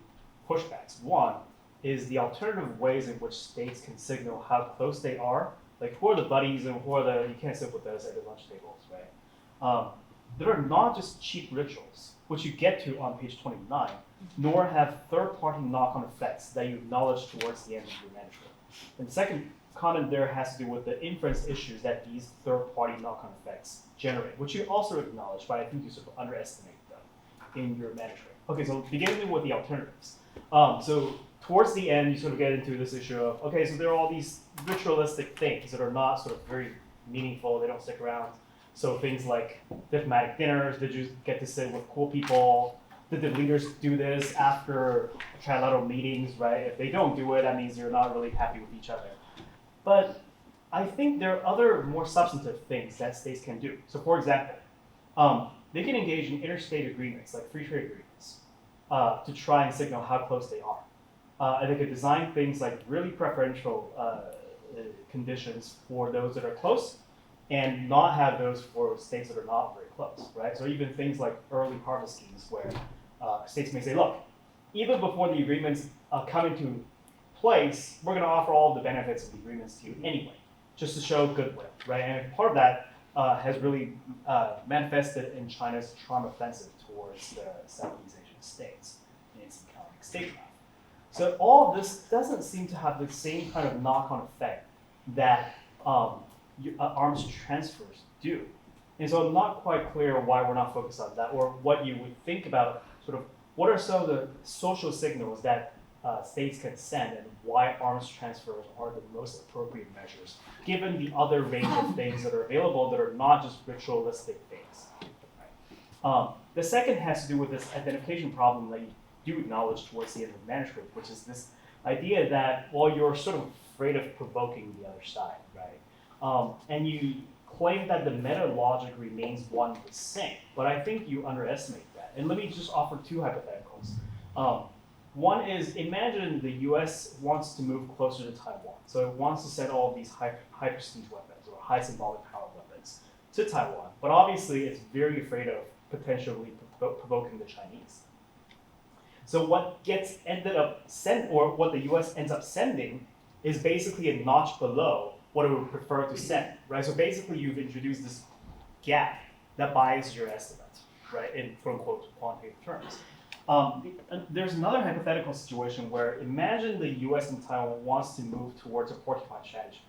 pushbacks. One is the alternative ways in which states can signal how close they are, like who are the buddies and who are the, you can't sit with those at the lunch tables, right? There are not just cheap rituals, which you get to on page 29, nor have third-party knock-on effects that you acknowledge towards the end of your manuscript. And the second comment there has to do with the inference issues that these third-party knock-on effects generate, which you also acknowledge, but I think you sort of underestimate them in your manuscript. Okay, so beginning with the alternatives. So towards the end, you sort of get into this issue of, okay, so there are all these ritualistic things that are not sort of very meaningful, they don't stick around. So things like diplomatic dinners, did you get to sit with cool people? Did the leaders do this after trilateral meetings, right? If they don't do it, that means you're not really happy with each other. But I think there are other more substantive things that states can do. So for example, they can engage in interstate agreements, like free trade agreements, to try and signal how close they are. And they could design things like really preferential conditions for those that are close, and not have those for states that are not very close, right? So even things like early harvest schemes where states may say, look, even before the agreements come into place, we're gonna offer all the benefits of the agreements to you anyway, just to show goodwill, right? And part of that has really manifested in China's charm offensive towards the Southeast Asian states in its economic statecraft. So all of this doesn't seem to have the same kind of knock-on effect that arms transfers do. And so I'm not quite clear why we're not focused on that, or what you would think about sort of what are some of the social signals that states can send, and why arms transfers are the most appropriate measures, given the other range of things that are available that are not just ritualistic things. Right? The second has to do with this identification problem that you do acknowledge towards the end of the manuscript, which is this idea that, well, you're sort of afraid of provoking the other side, right? And you claim that the meta logic remains one the same, but I think you underestimate that. And let me just offer two hypotheticals. One is, imagine the US wants to move closer to Taiwan. So it wants to send all of these high prestige weapons or high symbolic power weapons to Taiwan, but obviously it's very afraid of potentially provoking the Chinese. So what gets ended up sent, or what the US ends up sending, is basically a notch below what it would prefer to send, right? So basically you've introduced this gap that biases your estimate, right, in quote-unquote quantitative terms. There's another hypothetical situation where imagine the US and Taiwan wants to move towards a porcupine strategy,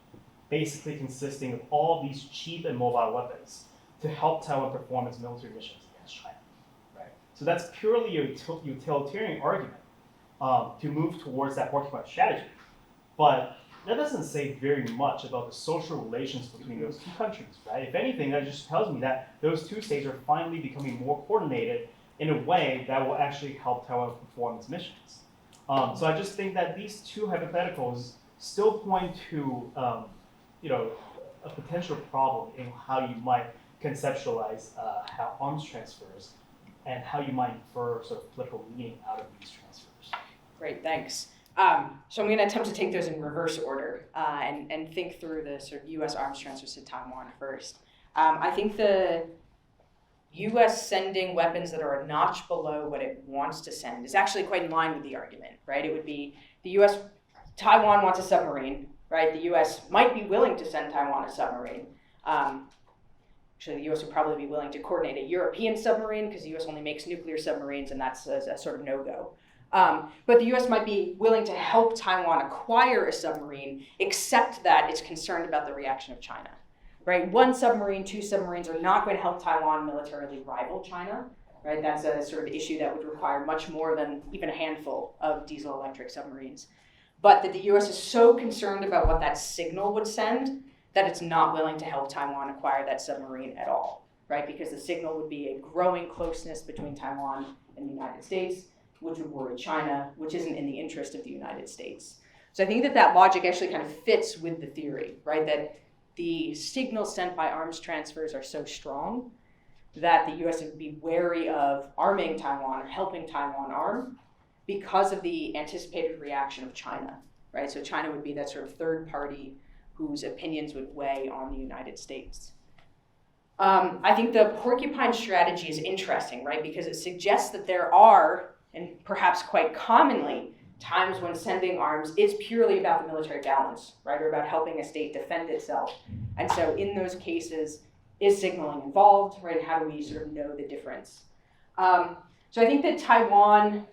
basically consisting of all these cheap and mobile weapons to help Taiwan perform its military missions against China, right? So that's purely a utilitarian argument to move towards that porcupine strategy. But that doesn't say very much about the social relations between those two countries, right? If anything, that just tells me that those two states are finally becoming more coordinated in a way that will actually help Taiwan perform its missions. So I just think that these two hypotheticals still point to a potential problem in how you might conceptualize how arms transfers and how you might infer sort of political meaning out of these transfers. Great, thanks. So I'm going to attempt to take those in reverse order and think through the sort of U.S. arms transfers to Taiwan first. I think the U.S. sending weapons that are a notch below what it wants to send is actually quite in line with the argument, right? It would be the U.S. Taiwan wants a submarine, right? The U.S. might be willing to send Taiwan a submarine. Actually, the U.S. would probably be willing to coordinate a European submarine because the U.S. only makes nuclear submarines, and that's a sort of no-go. But the U.S. might be willing to help Taiwan acquire a submarine, except that it's concerned about the reaction of China, right? One submarine, two submarines are not going to help Taiwan militarily rival China, right? That's a sort of issue that would require much more than even a handful of diesel-electric submarines. But that the U.S. is so concerned about what that signal would send that it's not willing to help Taiwan acquire that submarine at all, right? Because the signal would be a growing closeness between Taiwan and the United States, which would worry China, which isn't in the interest of the United States. So I think that logic actually kind of fits with the theory, right? That the signals sent by arms transfers are so strong that the U.S. would be wary of arming Taiwan or helping Taiwan arm because of the anticipated reaction of China, right? So China would be that sort of third party whose opinions would weigh on the United States. I think the porcupine strategy is interesting, right? Because it suggests that there are, and perhaps quite commonly, times when sending arms is purely about the military balance, right? Or about helping a state defend itself. And so in those cases, is signaling involved, right? How do we sort of know the difference? So I think that Taiwan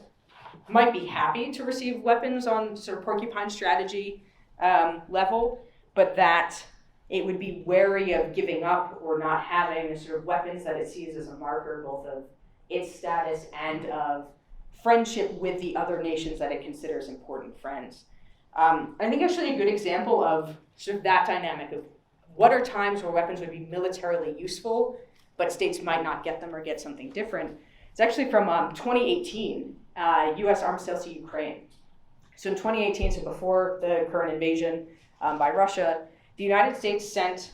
might be happy to receive weapons on sort of porcupine strategy level, but that it would be wary of giving up or not having the sort of weapons that it sees as a marker both of its status and of friendship with the other nations that it considers important friends. I think actually a good example of sort of that dynamic of what are times where weapons would be militarily useful, but states might not get them or get something different. It's actually from 2018, US arms sales to Ukraine. So in 2018, so before the current invasion by Russia, the United States sent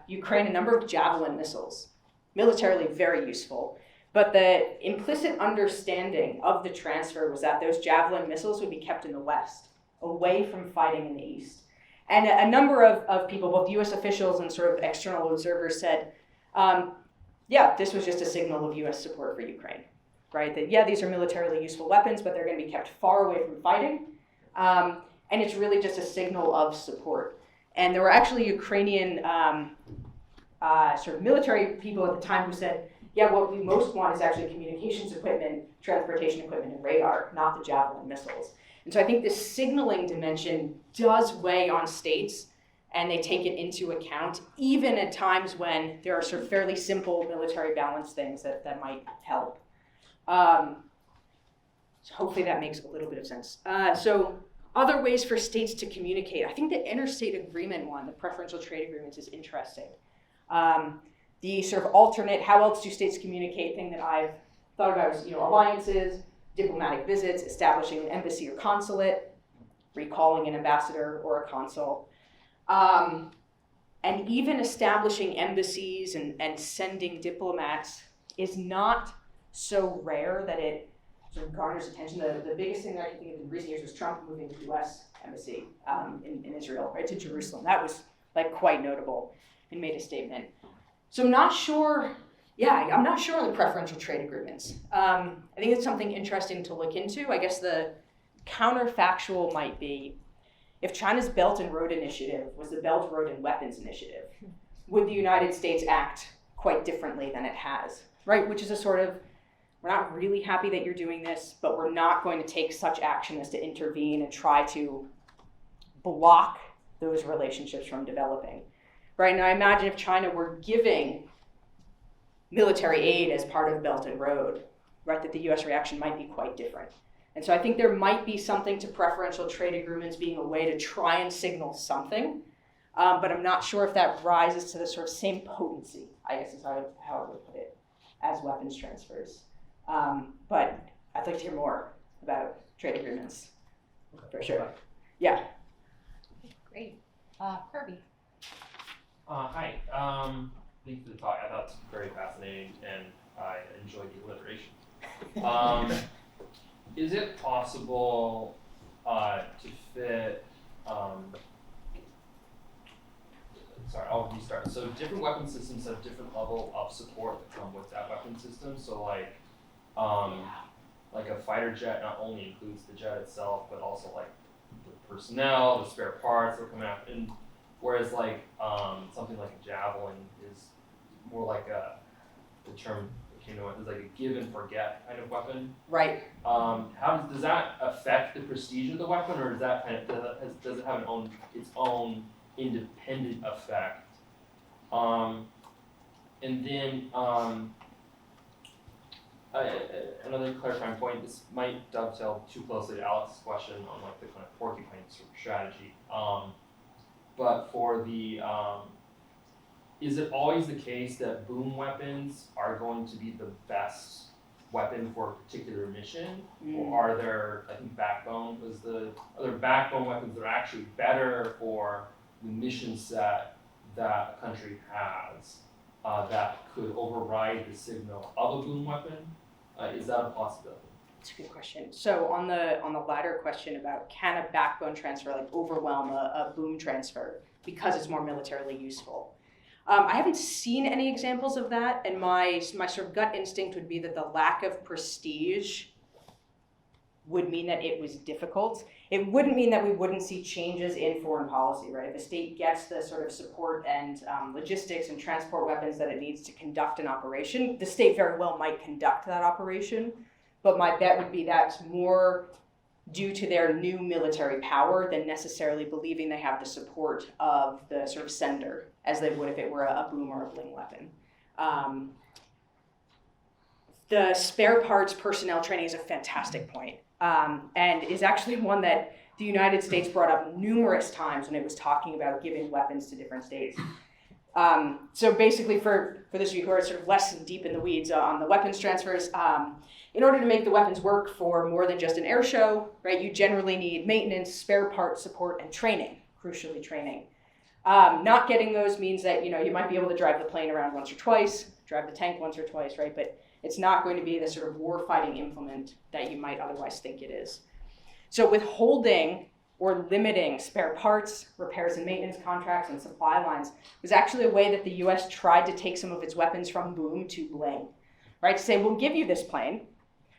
Ukraine a number of Javelin missiles, militarily very useful. But the implicit understanding of the transfer was that those Javelin missiles would be kept in the West, away from fighting in the East. And a number of people, both US officials and sort of external observers said, yeah, this was just a signal of US support for Ukraine, right? That, yeah, these are militarily useful weapons, but they're going to be kept far away from fighting. And it's really just a signal of support. And there were actually Ukrainian sort of military people at the time who said, yeah, what we most want is actually communications equipment, transportation equipment, and radar, not the Javelin missiles. And so I think this signaling dimension does weigh on states, and they take it into account, even at times when there are sort of fairly simple military balance things that might help. So hopefully that makes a little bit of sense. So other ways for states to communicate. I think the interstate agreement one, the preferential trade agreements, is interesting. The sort of alternate, how else do states communicate thing that I've thought about is, alliances, diplomatic visits, establishing an embassy or consulate, recalling an ambassador or a consul, and even establishing embassies and sending diplomats is not so rare that it sort of garners attention. The biggest thing that I can think of in recent years was Trump moving the U.S. embassy in Israel, right, to Jerusalem. That was quite notable and made a statement. So I'm not sure on the preferential trade agreements. I think it's something interesting to look into. I guess the counterfactual might be, if China's Belt and Road Initiative was the Belt, Road, and Weapons Initiative, would the United States act quite differently than it has, right? Which is a sort of, we're not really happy that you're doing this, but we're not going to take such action as to intervene and try to block those relationships from developing. Right, and I imagine if China were giving military aid as part of Belt and Road, right, that the U.S. reaction might be quite different. And so I think there might be something to preferential trade agreements being a way to try and signal something, but I'm not sure if that rises to the sort of same potency, I guess is how I would put it, as weapons transfers. But I'd like to hear more about trade agreements, for sure. Yeah. Great. Kirby. Hi. Thanks for the talk. I thought it was very fascinating, and I enjoyed the alliteration. Is it possible to fit sorry, I'll restart. So different weapon systems have different level of support that come with that weapon system. So like a fighter jet not only includes the jet itself, but also like the personnel, the spare parts that come out. And whereas like something like a javelin is more like the term that came to mind is like a give and forget kind of weapon. Right. Does that affect the prestige of the weapon, or does that kind of does it have its own independent effect? And then another clarifying point. This might dovetail too closely to Alex's question on like the kind of porcupine sort of strategy. But for the is it always the case that boom weapons are going to be the best weapon for a particular mission? Or are there, I think backbone was are there backbone weapons that are actually better for the mission set that a country has that could override the signal of a boom weapon? Is that a possibility? That's a good question. So on the latter question about can a backbone transfer like overwhelm a boom transfer because it's more militarily useful? I haven't seen any examples of that, and my sort of gut instinct would be that the lack of prestige would mean that it was difficult. It wouldn't mean that we wouldn't see changes in foreign policy, right? If a state gets the sort of support and logistics and transport weapons that it needs to conduct an operation, the state very well might conduct that operation. But my bet would be that's more due to their new military power than necessarily believing they have the support of the sort of sender as they would if it were a boom or a bling weapon. The spare parts personnel training is a fantastic point, and is actually one that the United States brought up numerous times when it was talking about giving weapons to different states. So basically for those of you who are sort of less deep in the weeds on the weapons transfers, in order to make the weapons work for more than just an air show, right, you generally need maintenance, spare parts, support, and training, crucially training. Not getting those means that, you might be able to drive the plane around once or twice, drive the tank once or twice, right, but it's not going to be the sort of war-fighting implement that you might otherwise think it is. So withholding or limiting spare parts, repairs and maintenance contracts, and supply lines was actually a way that the US tried to take some of its weapons from boom to bling, right? To say, we'll give you this plane,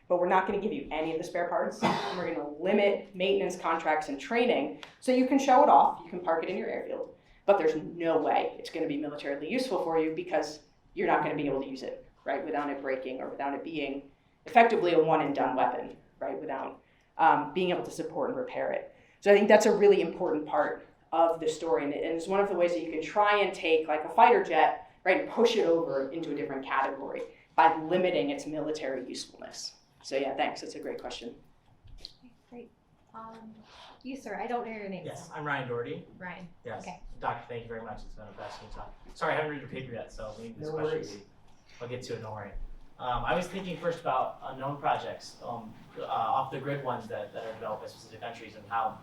but we're not going to give you any of the spare parts. And we're going to limit maintenance contracts and training so you can show it off, you can park it in your airfield, but there's no way it's going to be militarily useful for you because you're not going to be able to use it, right, without it breaking or without it being effectively a one-and-done weapon, right, without being able to support and repair it. So I think that's a really important part of the story, and it's one of the ways that you can try and take like a fighter jet, right, and push it over into a different category by limiting its military usefulness. So yeah, thanks, that's a great question. Great. You, sir, I don't know your name. Yes, I'm Ryan Doherty. Ryan. Yes. Okay. Doctor, thank you very much. It's been a fascinating talk. Sorry, I haven't read your paper yet, so maybe this question I'll get to it, don't worry. I was thinking first about unknown projects, off the grid ones that are developed by specific countries and how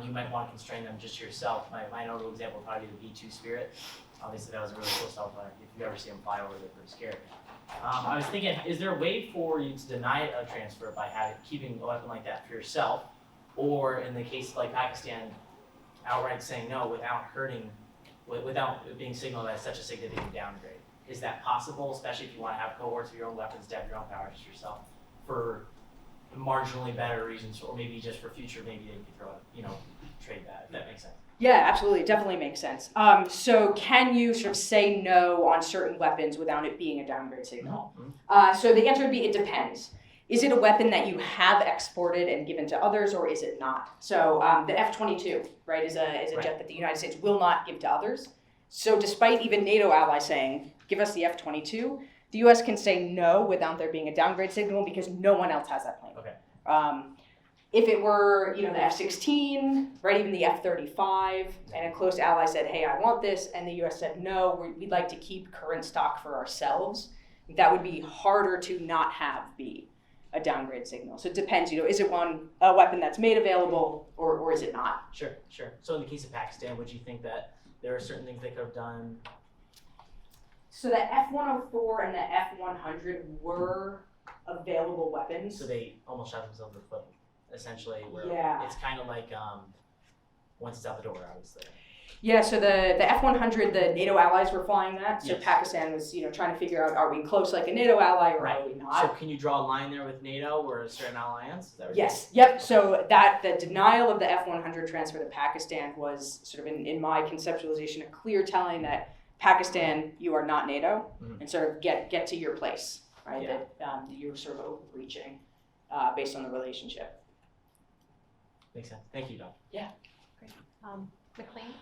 you might want to constrain them just yourself. My notable example would probably be the B-2 Spirit. Obviously that was a really cool stuff. If you ever see them fly over, they're pretty scary. I was thinking, is there a way for you to deny a transfer by keeping a weapon like that for yourself, or in the case like Pakistan, outright saying no without it being signaled as such a significant downgrade? Is that possible, especially if you want to have cohorts of your own weapons to have your own power just yourself for marginally better reasons, or maybe just for future, maybe they could throw a trade that, if that makes sense? Yeah, absolutely, it definitely makes sense. So can you sort of say no on certain weapons without it being a downgrade signal? Mm-hmm. So the answer would be it depends. Is it a weapon that you have exported and given to others, or is it not? So the F-22, right, is a jet that the United States will not give to others. So despite even NATO allies saying, give us the F-22, the US can say no without there being a downgrade signal because no one else has that plane. Okay. If it were, the F-16, right, even the F-35, and a close ally said, hey, I want this, and the US said, no, we'd like to keep current stock for ourselves, that would be harder to not have be a downgrade signal. So it depends, is it a weapon that's made available, or is it not? Sure. So in the case of Pakistan, would you think that there are certain things they could have done? So the F-104 and the F-100 were available weapons. So they almost shot themselves in the foot, essentially. Where Yeah. It's kind of like once it's out the door, obviously. Yeah, so the F-100, the NATO allies were flying that. So Yes. Pakistan was, trying to figure out, are we close like a NATO ally or are we not? So can you draw a line there with NATO or a certain alliance? Is that what Yes. Yep. So the denial of the F-100 transfer to Pakistan was sort of in my conceptualization a clear telling that Pakistan, you are not NATO, Mhm. and sort of get to your place, right? Yeah. That you're sort of overreaching based on the relationship. Makes sense. Thank you, Don. McLean?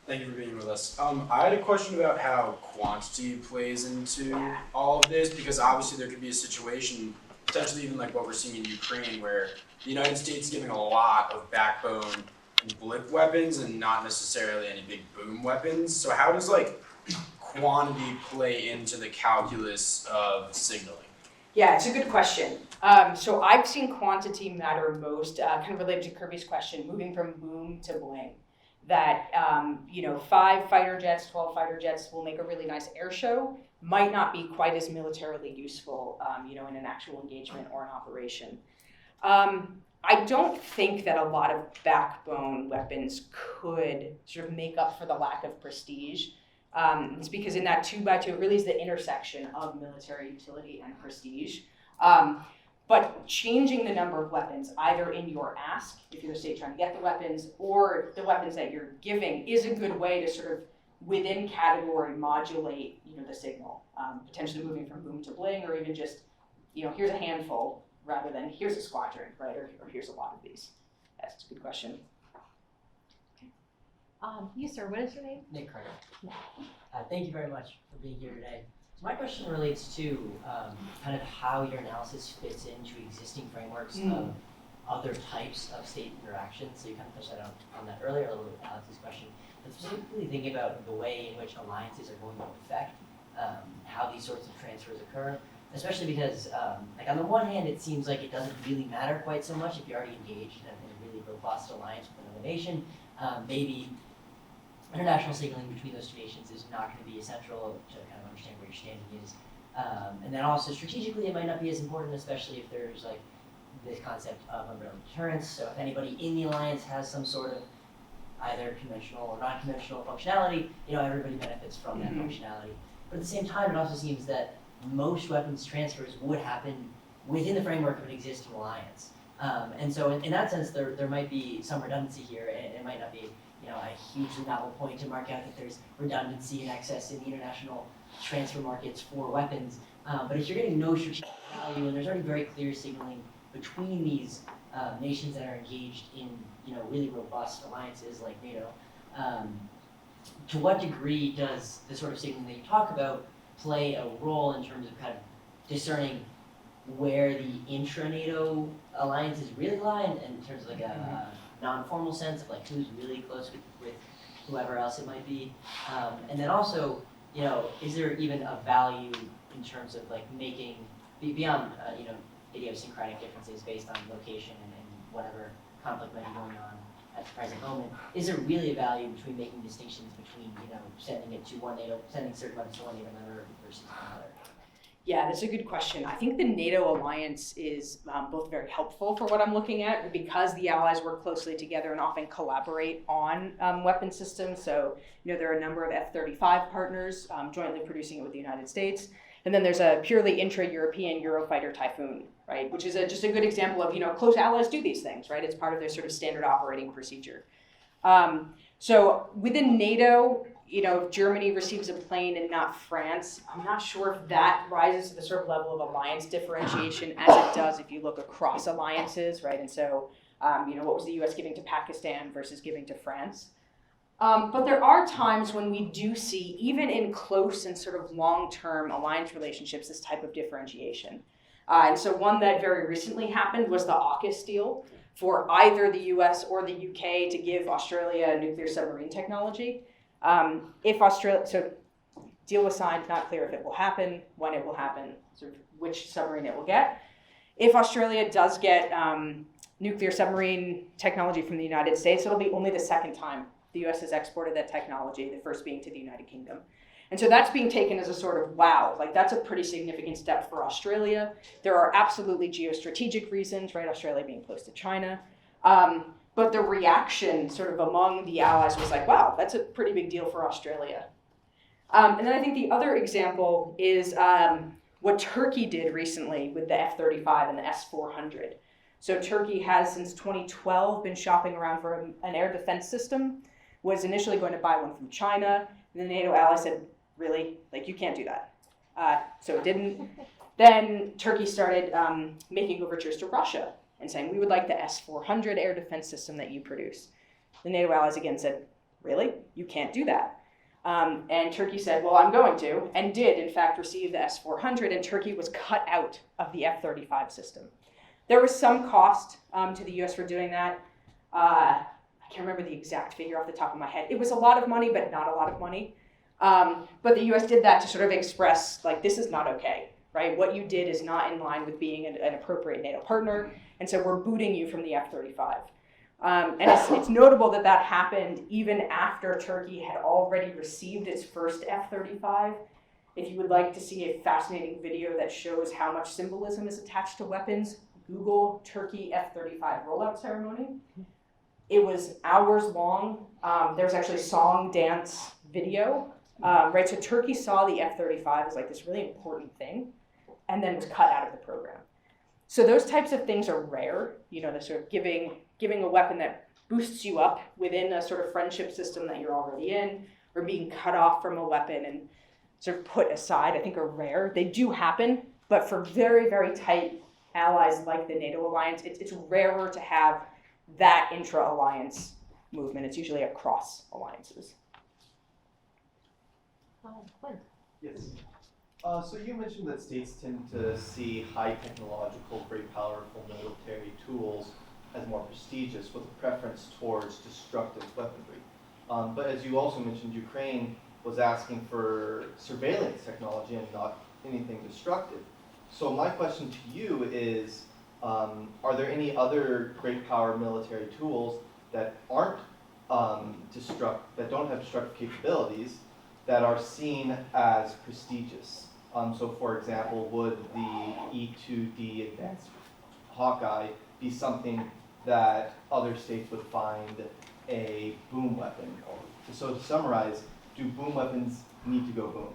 Thank you for being with us. I had a question about how quantity plays into all of this, because obviously there could be a situation, potentially even like what we're seeing in Ukraine, where the United States is giving a lot of backbone and blip weapons and not necessarily any big boom weapons. So how does like quantity play into the calculus of signaling? Yeah, it's a good question. So I've seen quantity matter most, kind of related to Kirby's question, moving from boom to bling. That 5 fighter jets, 12 fighter jets will make a really nice air show, might not be quite as militarily useful, in an actual engagement or an operation. I don't think that a lot of backbone weapons could sort of make up for the lack of prestige. It's because in that 2x2, it really is the intersection of military utility and prestige. But changing the number of weapons, either in your ask, if you're the state trying to get the weapons, or the weapons that you're giving, is a good way to sort of, within category, modulate, the signal. Potentially moving from boom to bling, or even just, here's a handful, rather than here's a squadron, right? Or here's a lot of these. That's a good question. You, sir, what is your name? Nick Carter. Thank you very much for being here today. So my question relates to kind of how your analysis fits into existing frameworks of other types of state interactions. So you kind of touched on that earlier, a little bit with Alex's question. But specifically thinking about the way in which alliances are going to affect how these sorts of transfers occur, especially because, on the one hand, it seems like it doesn't really matter quite so much if you're already engaged in a really robust alliance with another nation. Maybe international signaling between those two nations is not going to be essential to kind of understand where your standing is. And then also strategically, it might not be as important, especially if there's like this concept of umbrella deterrence. So if anybody in the alliance has some sort of either conventional or non-conventional functionality, everybody benefits from that functionality. But at the same time, it also seems that most weapons transfers would happen within the framework of an existing alliance. And so in that sense, there might be some redundancy here, and it might not be a hugely novel point to mark out that there's redundancy and excess in the international transfer markets for weapons. But if you're getting no strategic value, and there's already very clear signaling between these nations that are engaged in really robust alliances like NATO, to what degree does the sort of signaling that you talk about play a role in terms of kind of discerning where the intra-NATO alliances really lie in terms of like a non-formal sense of like who's really close with whoever else it might be, and then also, is there even a value in terms of like making beyond idiosyncratic differences based on location and whatever conflict might be going on at the present moment? Is there really a value between making distinctions between sending certain weapons to one NATO member versus another? Yeah, that's a good question. I think the NATO alliance is both very helpful for what I'm looking at because the allies work closely together and often collaborate on weapon systems. So, there are a number of F-35 partners jointly producing it with the United States. And then there's a purely intra-European Eurofighter Typhoon, right? Which is just a good example of, close allies do these things, right? It's part of their sort of standard operating procedure. So within NATO, if Germany receives a plane and not France, I'm not sure if that rises to the sort of level of alliance differentiation as it does if you look across alliances, right? And so, what was the US giving to Pakistan versus giving to France? But there are times when we do see, even in close and sort of long-term alliance relationships, this type of differentiation. And so one that very recently happened was the AUKUS deal for either the US or the UK to give Australia nuclear submarine technology. So deal was signed, not clear if it will happen, when it will happen, sort of which submarine it will get. If Australia does get nuclear submarine technology from the United States, it'll be only the second time the US has exported that technology, the first being to the United Kingdom. And so that's being taken as a sort of, wow, like that's a pretty significant step for Australia. There are absolutely geostrategic reasons, right? Australia being close to China. But the reaction sort of among the allies was like, wow, that's a pretty big deal for Australia. And then I think the other example is what Turkey did recently with the F-35 and the S-400. So Turkey has, since 2012, been shopping around for an air defense system, was initially going to buy one from China, and the NATO ally said, really? Like, you can't do that. So it didn't. Then Turkey started making overtures to Russia and saying, we would like the S-400 air defense system that you produce. The NATO allies again said, really? You can't do that. And Turkey said, well, I'm going to, and did, in fact, receive the S-400, and Turkey was cut out of the F-35 system. There was some cost to the US for doing that. I can't remember the exact figure off the top of my head. It was a lot of money, but not a lot of money. But the US did that to sort of express, like, this is not okay, right? What you did is not in line with being an appropriate NATO partner, and so we're booting you from the F-35. And it's notable that that happened even after Turkey had already received its first F-35. If you would like to see a fascinating video that shows how much symbolism is attached to weapons, Google Turkey F-35 rollout ceremony. It was hours long. There's actually song, dance, video, right? So Turkey saw the F-35 as like this really important thing and then was cut out of the program. So those types of things are rare, you know, the sort of giving a weapon that boosts you up within a sort of friendship system that you're already in, or being cut off from a weapon and sort of put aside, I think are rare. They do happen, but for very, very tight allies like the NATO alliance, it's rarer to have that intra-alliance movement. It's usually across alliances. Quinn. Yes. So you mentioned that states tend to see high technological, very powerful military tools as more prestigious, with a preference towards destructive weaponry. But as you also mentioned, Ukraine was asking for surveillance technology and not anything destructive. So my question to you is, are there any other great power military tools that aren't that don't have destructive capabilities, that are seen as prestigious? So for example, would the E-2D Advanced Hawkeye be something that other states would find a boom weapon? So to summarize, do boom weapons need to go boom?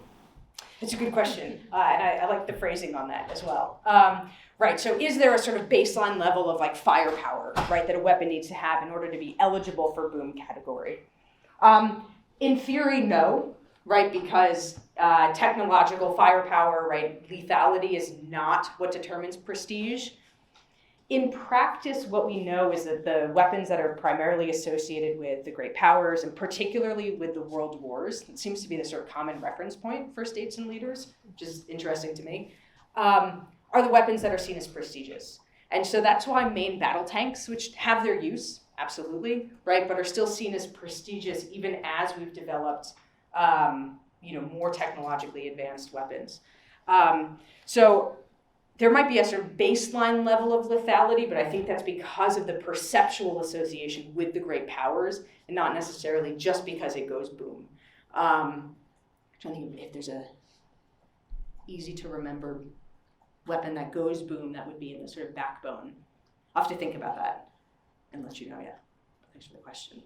It's a good question, and I like the phrasing on that as well. Right, so is there a sort of baseline level of like firepower, right, that a weapon needs to have in order to be eligible for boom category? In theory, no, right, because technological firepower, right, lethality is not what determines prestige. In practice, what we know is that the weapons that are primarily associated with the great powers, and particularly with the world wars, it seems to be the sort of common reference point for states and leaders, which is interesting to me, are the weapons that are seen as prestigious. And so that's why main battle tanks, which have their use, absolutely, right, but are still seen as prestigious even as we've developed more technologically advanced weapons. So there might be a sort of baseline level of lethality, but I think that's because of the perceptual association with the great powers and not necessarily just because it goes boom. I'm trying to think if there's a easy to remember weapon that goes boom that would be in the sort of backbone. I'll have to think about that and let you know, yeah. Thanks for the question.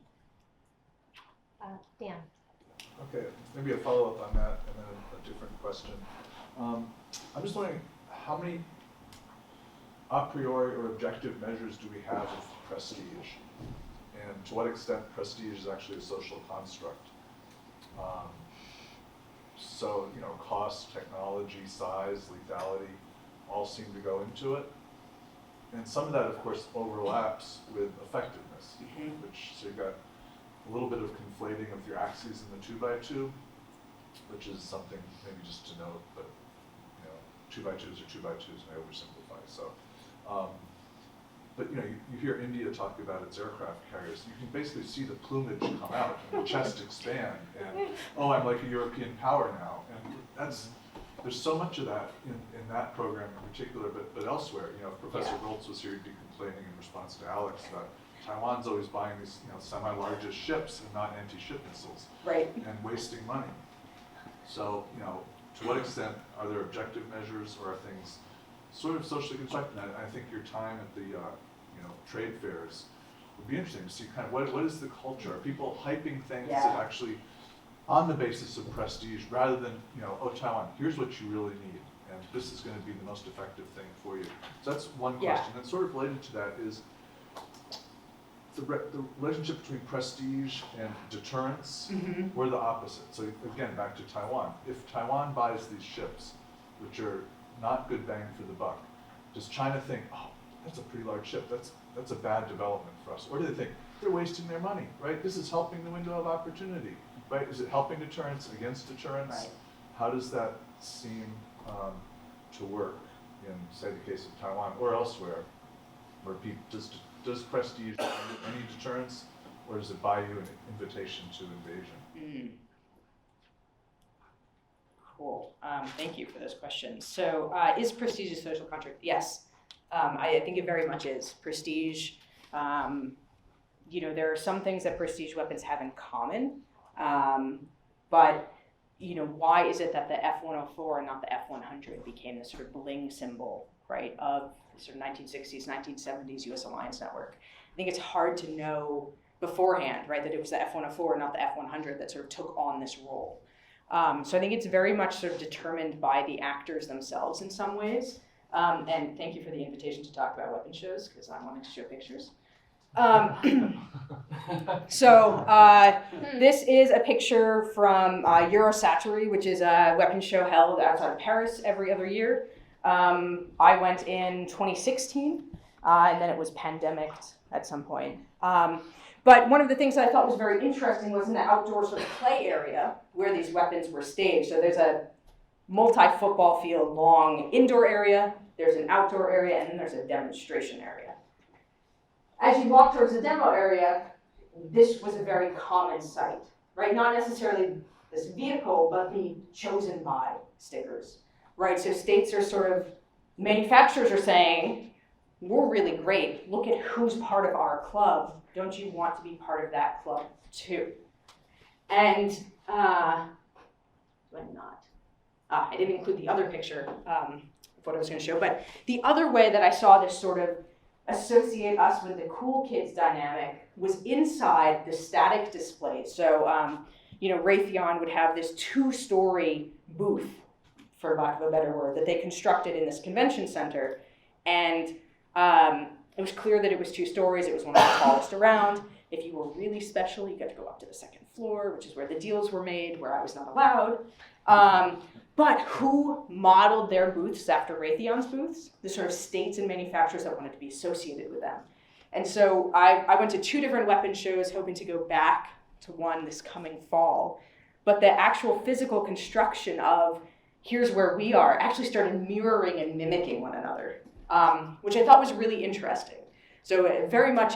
Dan. Okay, maybe a follow-up on that and then a different question. I'm just wondering, how many a priori or objective measures do we have of prestige? And to what extent prestige is actually a social construct? So, cost, technology, size, lethality, all seem to go into it. And some of that, of course, overlaps with effectiveness, so you've got a little bit of conflating of your axes in the 2x2, which is something maybe just to note, but 2x2s are 2x2s, and I oversimplify. So, but you hear India talk about its aircraft carriers. You can basically see the plumage come out and the chest expand, and I'm like a European power now. And there's so much of that in that program in particular, but elsewhere. If Professor Waltz was here, he'd be complaining in response to Alex about Taiwan's always buying these semi-largest ships and not anti-ship missiles, right, and wasting money. So to what extent are there objective measures, or are things sort of socially constructed? And I think your time at the trade fairs would be interesting to see kind of what is the culture? Are people hyping things Yeah. that actually on the basis of prestige rather than, oh, Taiwan, here's what you really need, and this is going to be the most effective thing for you. So that's one Yeah. question. And sort of related to that is the relationship between prestige and deterrence. Mm-hmm. We're the opposite. So again, back to Taiwan. If Taiwan buys these ships, which are not good bang for the buck, does China think, oh, that's a pretty large ship, that's a bad development for us? Or do they think, they're wasting their money, right? This is helping the window of opportunity, right? Is it helping deterrence against deterrence? Right. How does that seem to work in, say, the case of Taiwan or elsewhere, where people, does prestige buy you any deterrence, or does it buy you an invitation to invasion? Cool. Thank you for those questions. So, is prestige a social contract? Yes. I think it very much is. Prestige, there are some things that prestige weapons have in common, but, why is it that the F-104 and not the F-100 became the sort of bling symbol, right, of the sort of 1960s, 1970s U.S. alliance network? I think it's hard to know beforehand, right, that it was the F-104 not the F-100 that sort of took on this role. So I think it's very much sort of determined by the actors themselves in some ways. And thank you for the invitation to talk about weapon shows, because I wanted to show pictures. This is a picture from Eurosatory, which is a weapons show held outside of Paris every other year. I went in 2016, and then it was pandemicked at some point. But one of the things that I thought was very interesting was in the outdoor sort of play area where these weapons were staged. So there's a multi-football field long indoor area, there's an outdoor area, and then there's a demonstration area. As you walk towards the demo area, this was a very common sight, right? Not necessarily this vehicle, but the chosen by stickers, right? So states are sort of, manufacturers are saying, we're really great. Look at who's part of our club. Don't you want to be part of that club too? And I didn't include the other picture of what I was going to show, but the other way that I saw this sort of associate us with the cool kids dynamic was inside the static display. So, Raytheon would have this 2-story booth, for lack of a better word, that they constructed in this convention center. And it was clear that it was 2 stories. It was one of the tallest around. If you were really special, you got to go up to the 2nd floor, which is where the deals were made, where I was not allowed. But who modeled their booths after Raytheon's booths? The sort of states and manufacturers that wanted to be associated with them. And so I went to 2 different weapons shows, hoping to go back to one this coming fall. But the actual physical construction of here's where we are actually started mirroring and mimicking one another, which I thought was really interesting. So very much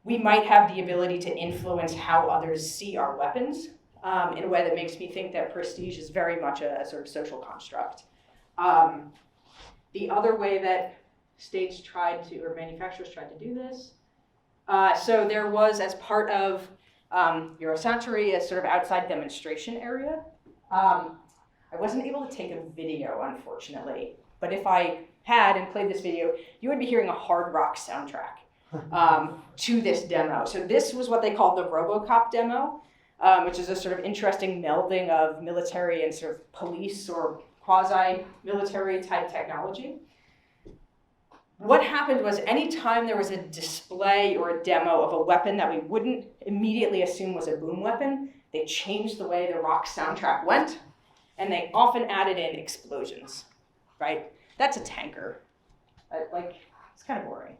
we might have the ability to influence how others see our weapons, in a way that makes me think that prestige is very much a sort of social construct. The other way that states or manufacturers tried to do this, so there was, as part of Eurosatory, a sort of outside demonstration area. I wasn't able to take a video, unfortunately, but if I had and played this video, you would be hearing a hard rock soundtrack to this demo. So this was what they called the RoboCop demo, which is a sort of interesting melding of military and sort of police or quasi-military type technology. What happened was anytime there was a display or a demo of a weapon that we wouldn't immediately assume was a boom weapon, they changed the way the rock soundtrack went, and they often added in explosions, right? That's a tanker. It's kind of boring,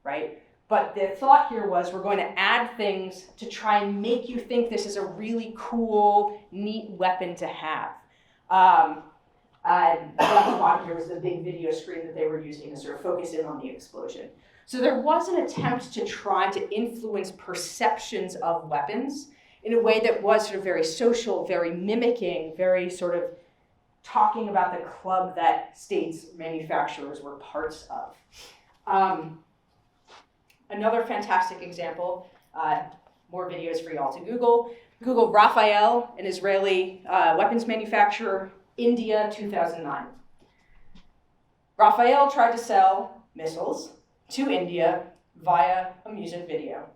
right? But the thought here was we're going to add things to try and make you think this is a really cool, neat weapon to have. And the bottom here was the big video screen that they were using to sort of focus in on the explosion. So there was an attempt to try to influence perceptions of weapons in a way that was sort of very social, very mimicking, very sort of talking about the club that states manufacturers were parts of. Another fantastic example, more videos for y'all to Google. Google Rafael, an Israeli weapons manufacturer, India, 2009. Rafael tried to sell missiles to India via a music video.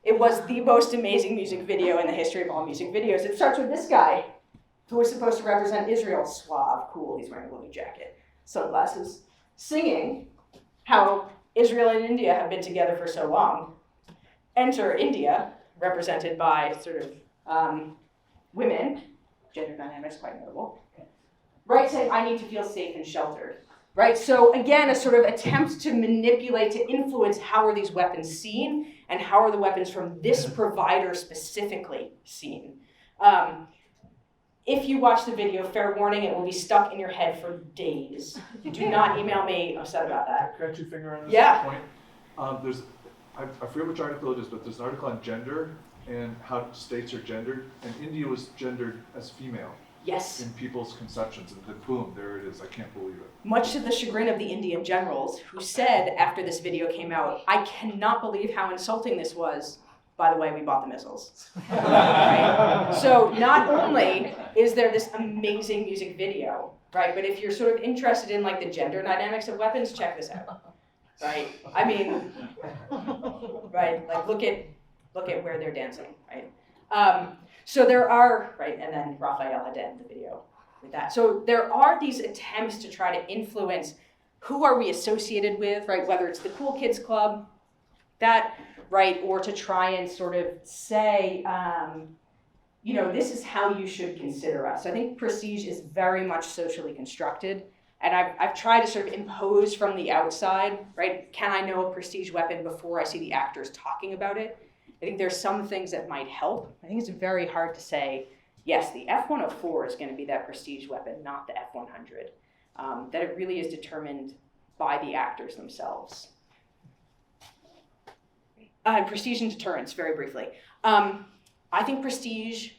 It was the most amazing music video in the history of all music videos. It starts with this guy, who was supposed to represent Israel. Suave, cool, he's wearing a leather jacket, sunglasses, singing how Israel and India have been together for so long. Enter India, represented by sort of women, gender dynamics quite notable, right, saying, I need to feel safe and sheltered. Right, so again, a sort of attempt to manipulate, to influence how are these weapons seen, and how are the weapons from this provider specifically seen. If you watch the video, fair warning, it will be stuck in your head for days. Do not email me upset about that. Can I two finger on this Yeah. point? I forget which article it is, but there's an article on gender and how states are gendered, and India was gendered as female Yes. in people's conceptions, and then boom, there it is. I can't believe it. Much to the chagrin of the Indian generals, who said after this video came out, I cannot believe how insulting this was. By the way, we bought the missiles. Right? So not only is there this amazing music video, right, but if you're sort of interested in like the gender dynamics of weapons, check this out. Right? I mean, right, like look at where they're dancing, right? So there are, right, and then Raphael had to end the video with that. So there are these attempts to try to influence who are we associated with, right, whether it's the Cool Kids Club, that, right, or to try and sort of say, you know, this is how you should consider us. I think prestige is very much socially constructed, and I've tried to sort of impose from the outside, right, can I know a prestige weapon before I see the actors talking about it? I think there's some things that might help. I think it's very hard to say, yes, the F-104 is going to be that prestige weapon, not the F-100. That it really is determined by the actors themselves. Prestige and deterrence, very briefly. I think prestige,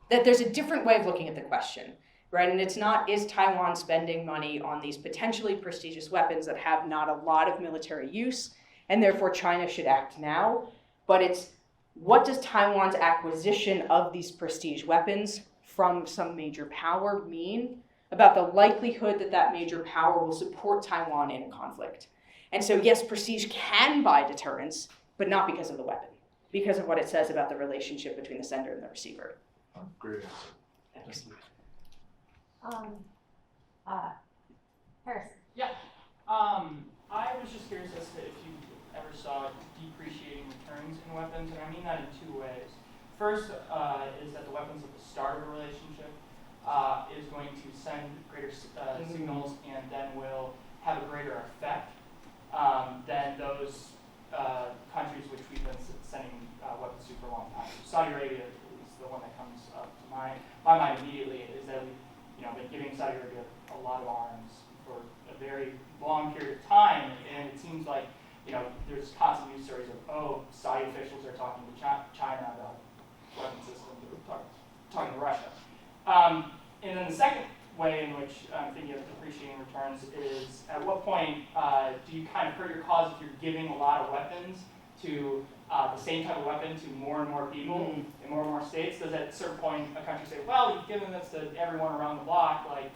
that there's a different way of looking at the question, right? And it's not, is Taiwan spending money on these potentially prestigious weapons that have not a lot of military use, and therefore China should act now? But it's, what does Taiwan's acquisition of these prestige weapons from some major power mean about the likelihood that that major power will support Taiwan in a conflict? And so yes, prestige can buy deterrence, but not because of the weapon, because of what it says about the relationship between the sender and the receiver. Great answer. Thanks. Harrison. I was just curious as to if you ever saw depreciating returns in weapons, and I mean that in two ways. First is that the weapons at the start of a relationship is going to send greater signals and then will have a greater effect than those countries which we've been sending weapons to for a long time. Saudi Arabia is the one that comes up to my mind immediately, is that we've been giving Saudi Arabia a lot of arms for a very long period of time, and it seems like there's constant news stories of, Saudi officials are talking to China about weapon systems, or talking to Russia. And then the second way in which I'm thinking of depreciating returns is, at what point do you kind of hurt your cause if you're giving a lot of weapons to the same type of weapon to more and more people in more and more states? Does at a certain point a country say, well, you've given this to everyone around the block, like,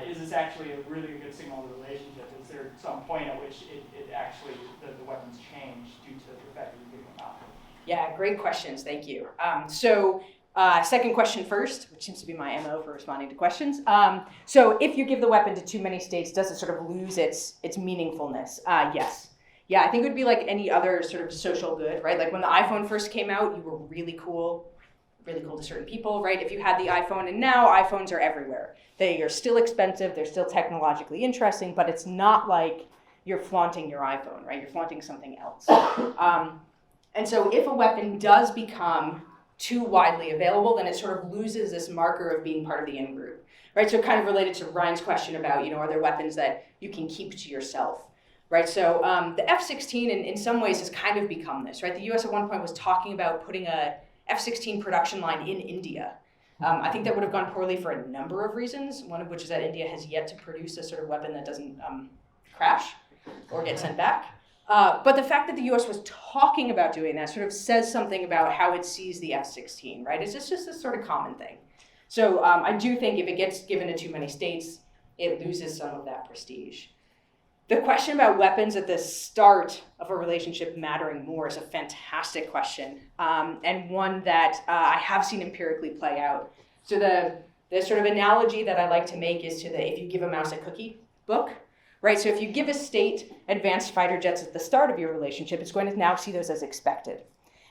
is this actually a really good signal of the relationship? Is there some point at which it actually, the weapons change due to the fact that you're giving them out? Yeah, great questions, thank you. Second question first, which seems to be my MO for responding to questions. So if you give the weapon to too many states, does it sort of lose its meaningfulness? Yes. Yeah, I think it would be like any other sort of social good, right? Like when the iPhone first came out, you were really cool to certain people, right? If you had the iPhone, and now iPhones are everywhere. They are still expensive, they're still technologically interesting, but it's not like you're flaunting your iPhone, right? You're flaunting something else. And so if a weapon does become too widely available, then it sort of loses this marker of being part of the in-group, right? So kind of related to Ryan's question about, are there weapons that you can keep to yourself, right? So the F-16 in some ways has kind of become this, right? The US at one point was talking about putting a F-16 production line in India. I think that would have gone poorly for a number of reasons, one of which is that India has yet to produce a sort of weapon that doesn't crash or get sent back. But the fact that the US was talking about doing that sort of says something about how it sees the F-16, right? It's just this sort of common thing. So I do think if it gets given to too many states, it loses some of that prestige. The question about weapons at the start of a relationship mattering more is a fantastic question, and one that I have seen empirically play out. So the sort of analogy that I like to make is to the if you give a mouse a cookie book, right? So if you give a state advanced fighter jets at the start of your relationship, it's going to now see those as expected.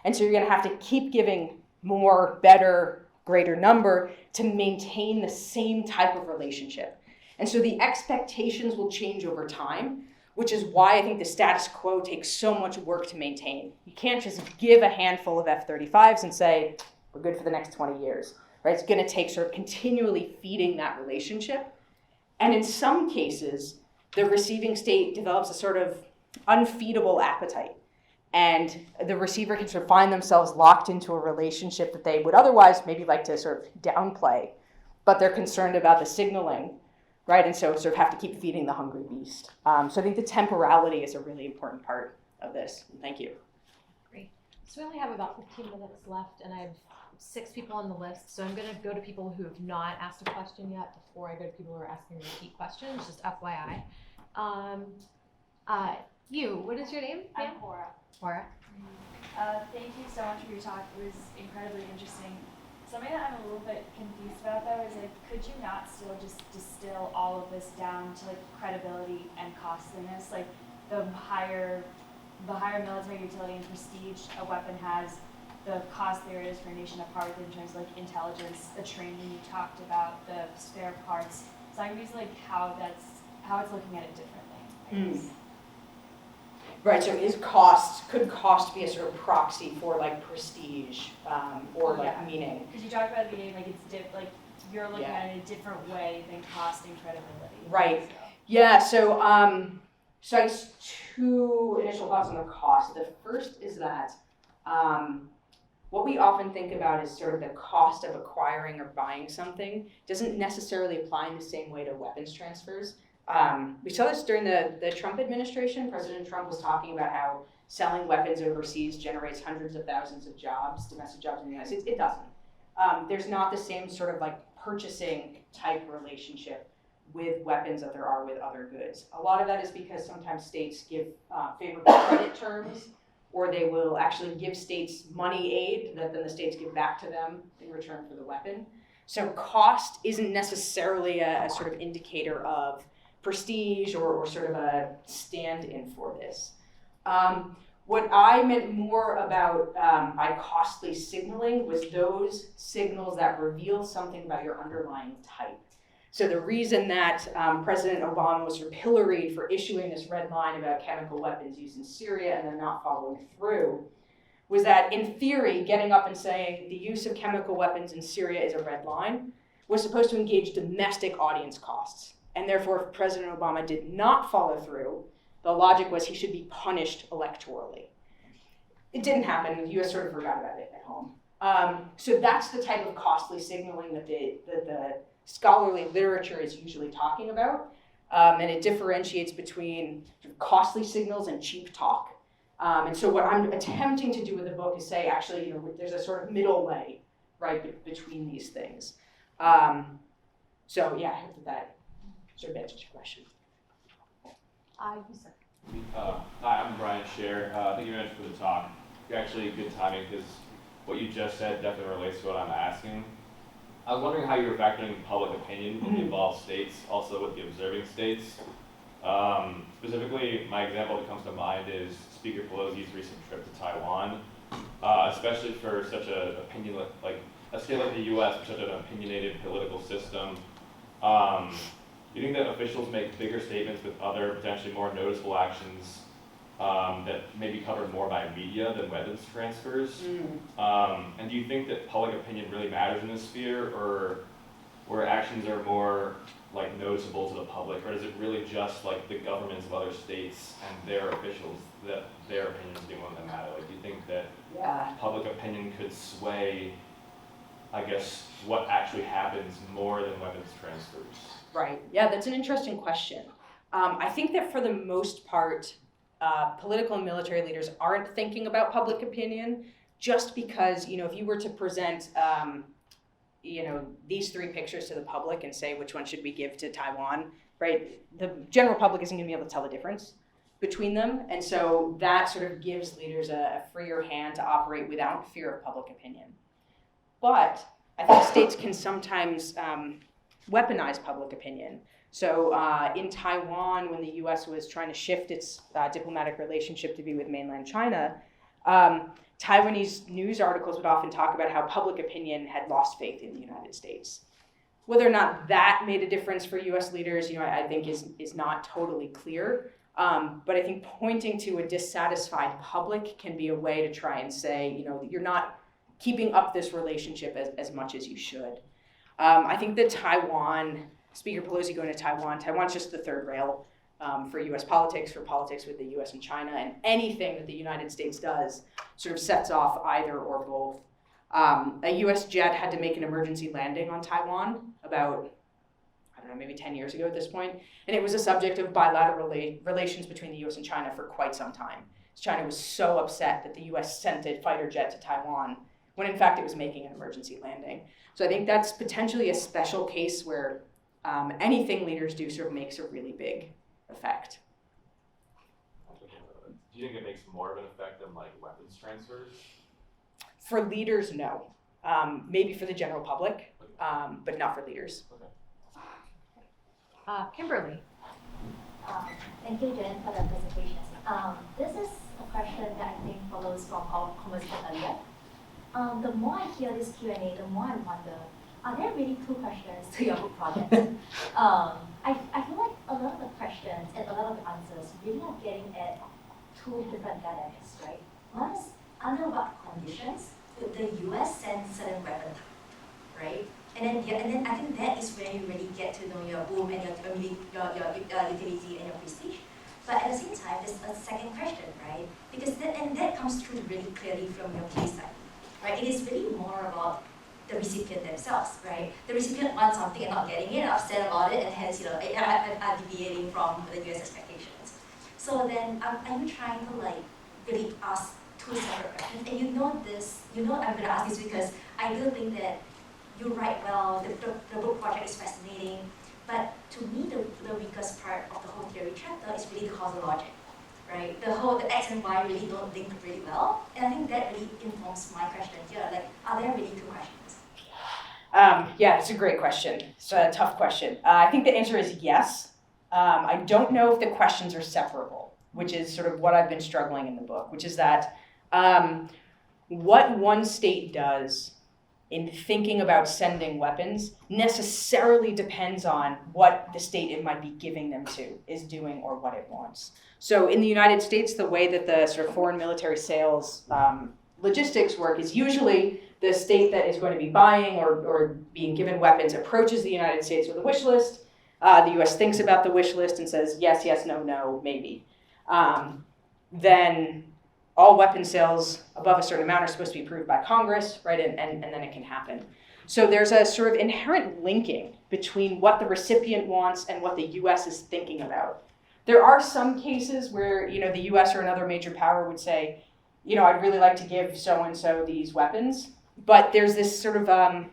And so you're going to have to keep giving more, better, greater number to maintain the same type of relationship. And so the expectations will change over time, which is why I think the status quo takes so much work to maintain. You can't just give a handful of F-35s and say, we're good for the next 20 years, right? It's gonna take sort of continually feeding that relationship. And in some cases, the receiving state develops a sort of unfeedable appetite. And the receiver can sort of find themselves locked into a relationship that they would otherwise maybe like to sort of downplay, but they're concerned about the signaling, right? And so sort of have to keep feeding the hungry beast. So I think the temporality is a really important part of this. Thank you. Great. So we only have about 15 minutes left, and I have 6 people on the list. So I'm going to go to people who have not asked a question yet before I go to people who are asking repeat questions, just FYI. What is your name? I'm Cora. Cora. Thank you so much for your talk. It was incredibly interesting. Something that I'm a little bit confused about though is like, could you not still just distill all of this down to like credibility and costliness? Like the higher military utility and prestige a weapon has, the costlier it is for a nation to part with in terms of like intelligence, the training you talked about, the spare parts. So I'm confused like how it's looking at it differently, I guess. Right, so could cost be a sort of proxy for like prestige or like meaning? Because you talked about at the beginning, like you're looking at it in a different way than cost and credibility. Right. So. Yeah. So I guess 2 initial thoughts on the cost. The first is that what we often think about is sort of the cost of acquiring or buying something doesn't necessarily apply in the same way to weapons transfers. We saw this during the Trump administration. President Trump was talking about how selling weapons overseas generates hundreds of thousands of jobs, domestic jobs in the United States. It doesn't. There's not the same sort of like purchasing type relationship with weapons that there are with other goods. A lot of that is because sometimes states give favorable credit terms, or they will actually give states money aid that then the states give back to them in return for the weapon. So cost isn't necessarily a sort of indicator of prestige or sort of a stand-in for this. What I meant more about by costly signaling was those signals that reveal something about your underlying type. So the reason that President Obama was sort of pilloried for issuing this red line about chemical weapons used in Syria and then not following through was that in theory, getting up and saying the use of chemical weapons in Syria is a red line was supposed to engage domestic audience costs. And therefore, if President Obama did not follow through, the logic was he should be punished electorally. It didn't happen. The US sort of forgot about it at home. So that's the type of costly signaling that the scholarly literature is usually talking about. And it differentiates between costly signals and cheap talk. And so what I'm attempting to do with the book is say, actually, there's a sort of middle way, right, between these things. So yeah, I hope that sort of answers your question. Hi, I'm Brian Scher. Thank you very much for the talk. You're actually good timing because what you just said definitely relates to what I'm asking. I was wondering how you were factoring public opinion in the involved states, also with the observing states. Specifically, my example that comes to mind is Speaker Pelosi's recent trip to Taiwan, especially for such an opinion, like a state like the U.S. with such an opinionated political system. Do you think that officials make bigger statements with other potentially more noticeable actions that may be covered more by media than weapons transfers? And do you think that public opinion really matters in this sphere, or where actions are more like noticeable to the public, or is it really just like the governments of other states and their officials that their opinions are the one that matter? Like, do you think that public opinion could sway, I guess, what actually happens more than weapons transfers? Right. Yeah, that's an interesting question. I think that for the most part, political and military leaders aren't thinking about public opinion, just because, if you were to present, these 3 pictures to the public and say which one should we give to Taiwan, right? The general public isn't going to be able to tell the difference between them, and so that sort of gives leaders a freer hand to operate without fear of public opinion. But I think states can sometimes weaponize public opinion. So in Taiwan, when the US was trying to shift its diplomatic relationship to be with mainland China, Taiwanese news articles would often talk about how public opinion had lost faith in the United States. Whether or not that made a difference for US leaders, I think is not totally clear. But I think pointing to a dissatisfied public can be a way to try and say, you're not keeping up this relationship as much as you should. I think that Speaker Pelosi going to Taiwan's just the third rail for US politics, for politics with the US and China, and anything that the United States does sort of sets off either or both. A US jet had to make an emergency landing on Taiwan about, maybe 10 years ago at this point, and it was a subject of bilateral relations between the US and China for quite some time. China was so upset that the US sent a fighter jet to Taiwan, when in fact it was making an emergency landing. So I think that's potentially a special case where anything leaders do sort of makes a really big effect. Do you think it makes more of an effect than like weapons transfers? For leaders, no. Maybe for the general public, but not for leaders. Okay. Kimberly. Thank you, Jen, for the presentation. This is a question that I think follows from our conversation earlier. The more I hear this Q&A, the more I wonder, are there really two questions to your book project? I feel like a lot of the questions and a lot of the answers really are getting at two different dynamics, right? One is, under what conditions would the US send certain weapons, right? And then I think that is where you really get to know your boom and your utility and your prestige. But at the same time, there's a second question, right? Because that comes through really clearly from your case study, right? It is really more about the recipient themselves, right? The recipient wants something and not getting it, upset about it, and hence, are deviating from the US expectations. So then, are you trying to really ask two separate questions? And I'm going to ask this because I do think that you write well, the book project is fascinating, but to me the weakest part of the whole theory chapter is really the causal logic, right? The X and Y really don't link really well, and I think that really informs my question here, are there really two questions? Yeah, it's a great question. It's a tough question. I think the answer is yes. I don't know if the questions are separable, which is sort of what I've been struggling in the book, which is that what one state does in thinking about sending weapons necessarily depends on what the state it might be giving them to is doing or what it wants. So in the United States, the way that the sort of foreign military sales logistics work is usually the state that is going to be buying or being given weapons approaches the United States with a wish list. The US thinks about the wish list and says, yes, yes, no, no, maybe. Then all weapon sales above a certain amount are supposed to be approved by Congress, right? And then it can happen. So there's a sort of inherent linking between what the recipient wants and what the US is thinking about. There are some cases where, the US or another major power would say, I'd really like to give so-and-so these weapons, but there's this sort of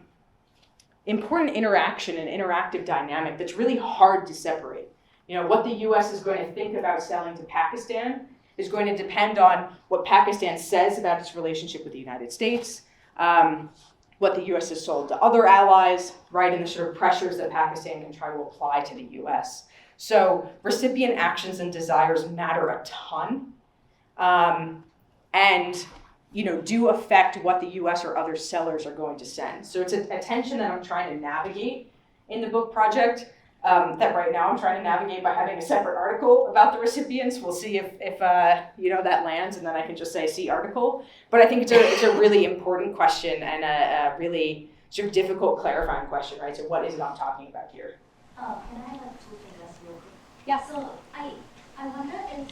important interaction and interactive dynamic that's really hard to separate. What the US is going to think about selling to Pakistan is going to depend on what Pakistan says about its relationship with the United States, what the US has sold to other allies, right, and the sort of pressures that Pakistan can try to apply to the US. So recipient actions and desires matter a ton, and do affect what the US or other sellers are going to send. So it's a tension that I'm trying to navigate in the book project. That right now I'm trying to navigate by having a separate article about the recipients. We'll see if that lands, and then I can just say see article. But I think it's a really important question and a really sort of difficult clarifying question, right? So what is it I'm talking about here? Can I have two things real quick? Yeah. So I wonder if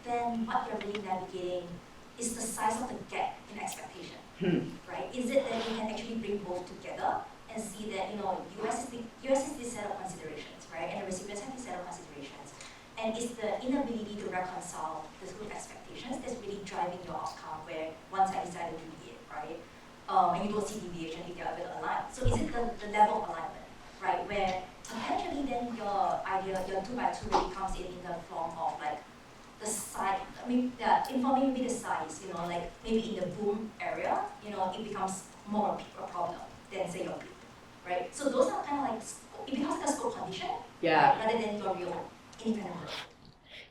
then what you're really navigating is the size of the gap in expectation, right? Is it that you can actually bring both together and see that, US is this set of considerations, right? And the recipients have this set of considerations. And it's the inability to reconcile the two expectations that's really driving your outcome where one side decided to deviate, right? And you don't see deviation if they're a bit aligned. So is it the level of alignment, right? Where So eventually then your idea, your 2x2 really comes in the form of like the size, informing me the size, like maybe in the boom area, it becomes more a problem than say your peak, right? So those are kind of like, it becomes like a scope condition, Yeah. right, rather than your real independent growth.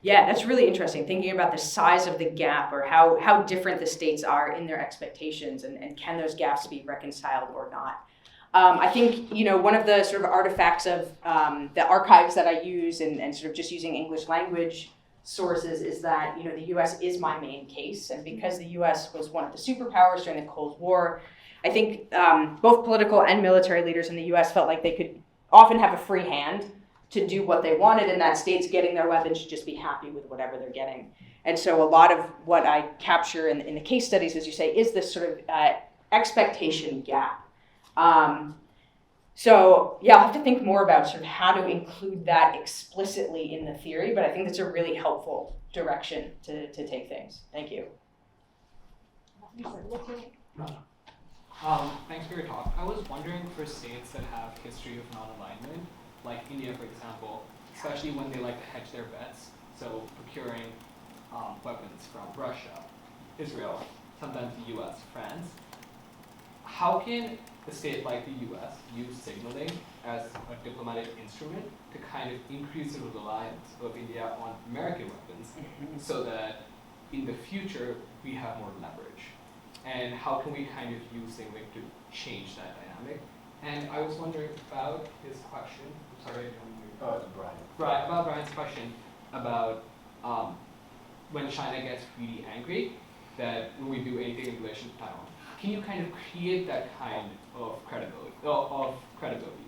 Yeah, that's really interesting, thinking about the size of the gap or how different the states are in their expectations and can those gaps be reconciled or not. I think, one of the sort of artifacts of the archives that I use and sort of just using English language sources is that, the US is my main case. And because the US was one of the superpowers during the Cold War, I think both political and military leaders in the US felt like they could often have a free hand to do what they wanted, and that states getting their weapons should just be happy with whatever they're getting. And so a lot of what I capture in the case studies, as you say, is this sort of expectation gap. So yeah, I'll have to think more about sort of how to include that explicitly in the theory, but I think that's a really helpful direction to take things. Thank you. Thanks for your talk. I was wondering for states that have history of non-alignment, like India, for example, especially when they like to hedge their bets, so procuring weapons from Russia, Israel, sometimes the US, France. How can a state like the US use signaling as a diplomatic instrument to kind of increase the reliance of India on American weapons so that in the future we have more leverage? And how can we kind of use signaling to change that dynamic? And I was wondering about his question. I'm sorry, I don't know. Brian. About Brian's question about when China gets really angry, that when we do anything in relation to Taiwan, can you kind of create that kind of credibility,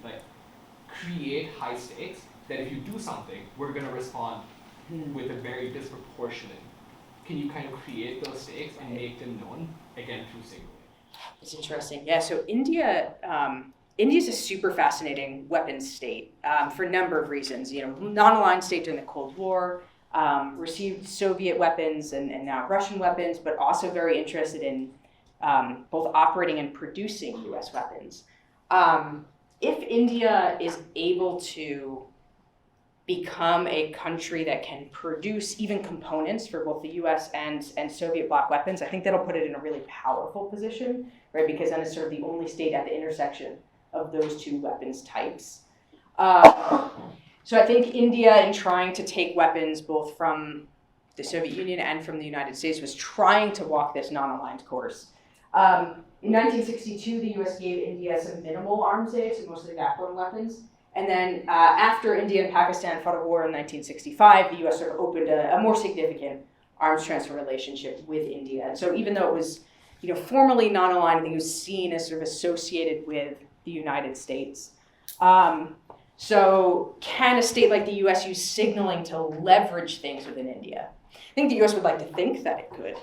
like create high stakes that if you do something, we're going to respond with a very disproportionate. Can you kind of create those stakes and make them known again through signaling? It's interesting. Yeah, so India's a super fascinating weapons state for a number of reasons. Non-aligned state during the Cold War, received Soviet weapons and now Russian weapons, but also very interested in both operating and producing US weapons. If India is able to become a country that can produce even components for both the US and Soviet bloc weapons, I think that'll put it in a really powerful position, right? Because then it's sort of the only state at the intersection of those two weapons types. So I think India, in trying to take weapons both from the Soviet Union and from the United States, was trying to walk this non-aligned course. In 1962, the US gave India some minimal arms aid, so mostly backbone weapons. And then after India and Pakistan fought a war in 1965, the US sort of opened a more significant arms transfer relationship with India. And so even though it was formally non-aligned, I think it was seen as sort of associated with the United States. So can a state like the US use signaling to leverage things within India? I think the US would like to think that it could.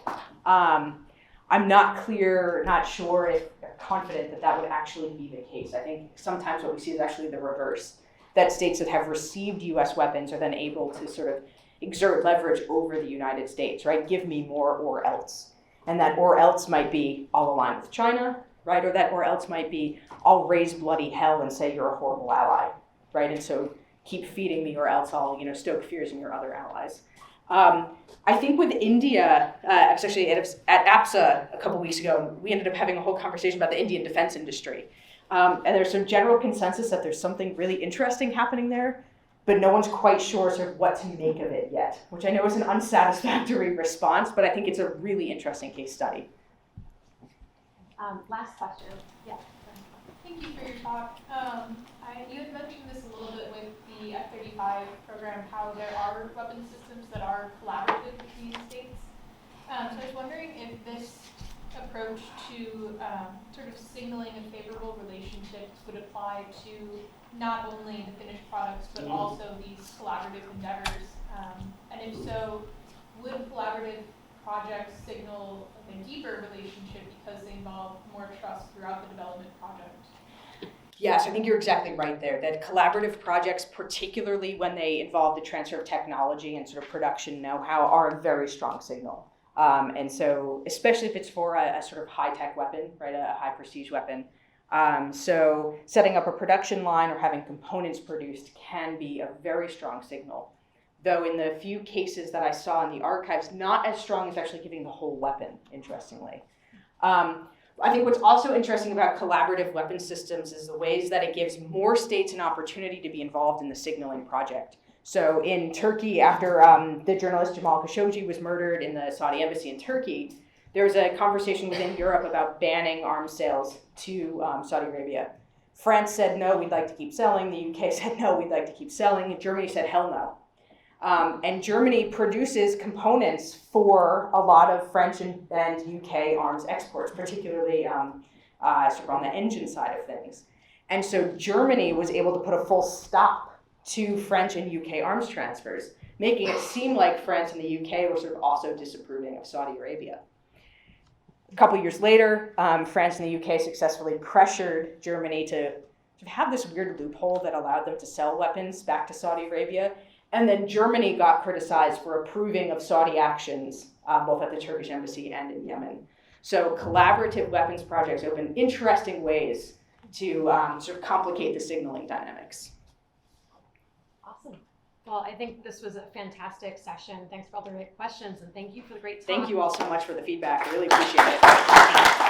I'm not sure if confident that would actually be the case. I think sometimes what we see is actually the reverse, that states that have received US weapons are then able to sort of exert leverage over the United States, right? Give me more or else. And that or else might be I'll align with China, right? Or that or else might be I'll raise bloody hell and say you're a horrible ally, right? And so keep feeding me or else I'll stoke fears in your other allies. I think with India, I was actually at APSA a couple weeks ago, we ended up having a whole conversation about the Indian defense industry. And there's some general consensus that there's something really interesting happening there, but no one's quite sure sort of what to make of it yet, which I know is an unsatisfactory response, but I think it's a really interesting case study. Last question. Yeah. Thank you for your talk. You had mentioned this a little bit with the F-35 program, how there are weapon systems that are collaborative between states. So I was wondering if this approach to sort of signaling a favorable relationships would apply to not only the finished products, but also these collaborative endeavors. And if so, would collaborative projects signal a deeper relationship because they involve more trust throughout the development project? Yes, I think you're exactly right there, that collaborative projects, particularly when they involve the transfer of technology and sort of production know-how, are a very strong signal. And so, especially if it's for a sort of high-tech weapon, right, a high-prestige weapon, So setting up a production line or having components produced can be a very strong signal. Though in the few cases that I saw in the archives, not as strong as actually giving the whole weapon, interestingly. I think what's also interesting about collaborative weapon systems is the ways that it gives more states an opportunity to be involved in the signaling project. So in Turkey, after the journalist Jamal Khashoggi was murdered in the Saudi embassy in Turkey, there was a conversation within Europe about banning arms sales to Saudi Arabia. France said, no, we'd like to keep selling. The UK said, no, we'd like to keep selling. And Germany said, hell no. And Germany produces components for a lot of French and UK arms exports, particularly sort of on the engine side of things. And so Germany was able to put a full stop to French and UK arms transfers, making it seem like France and the UK were sort of also disapproving of Saudi Arabia. A couple years later, France and the UK successfully pressured Germany to have this weird loophole that allowed them to sell weapons back to Saudi Arabia. And then Germany got criticized for approving of Saudi actions, both at the Turkish embassy and in Yemen. So collaborative weapons projects open interesting ways to sort of complicate the signaling dynamics. Awesome. Well, I think this was a fantastic session. Thanks for all the great questions, and thank you for the great talk. Thank you all so much for the feedback. I really appreciate it.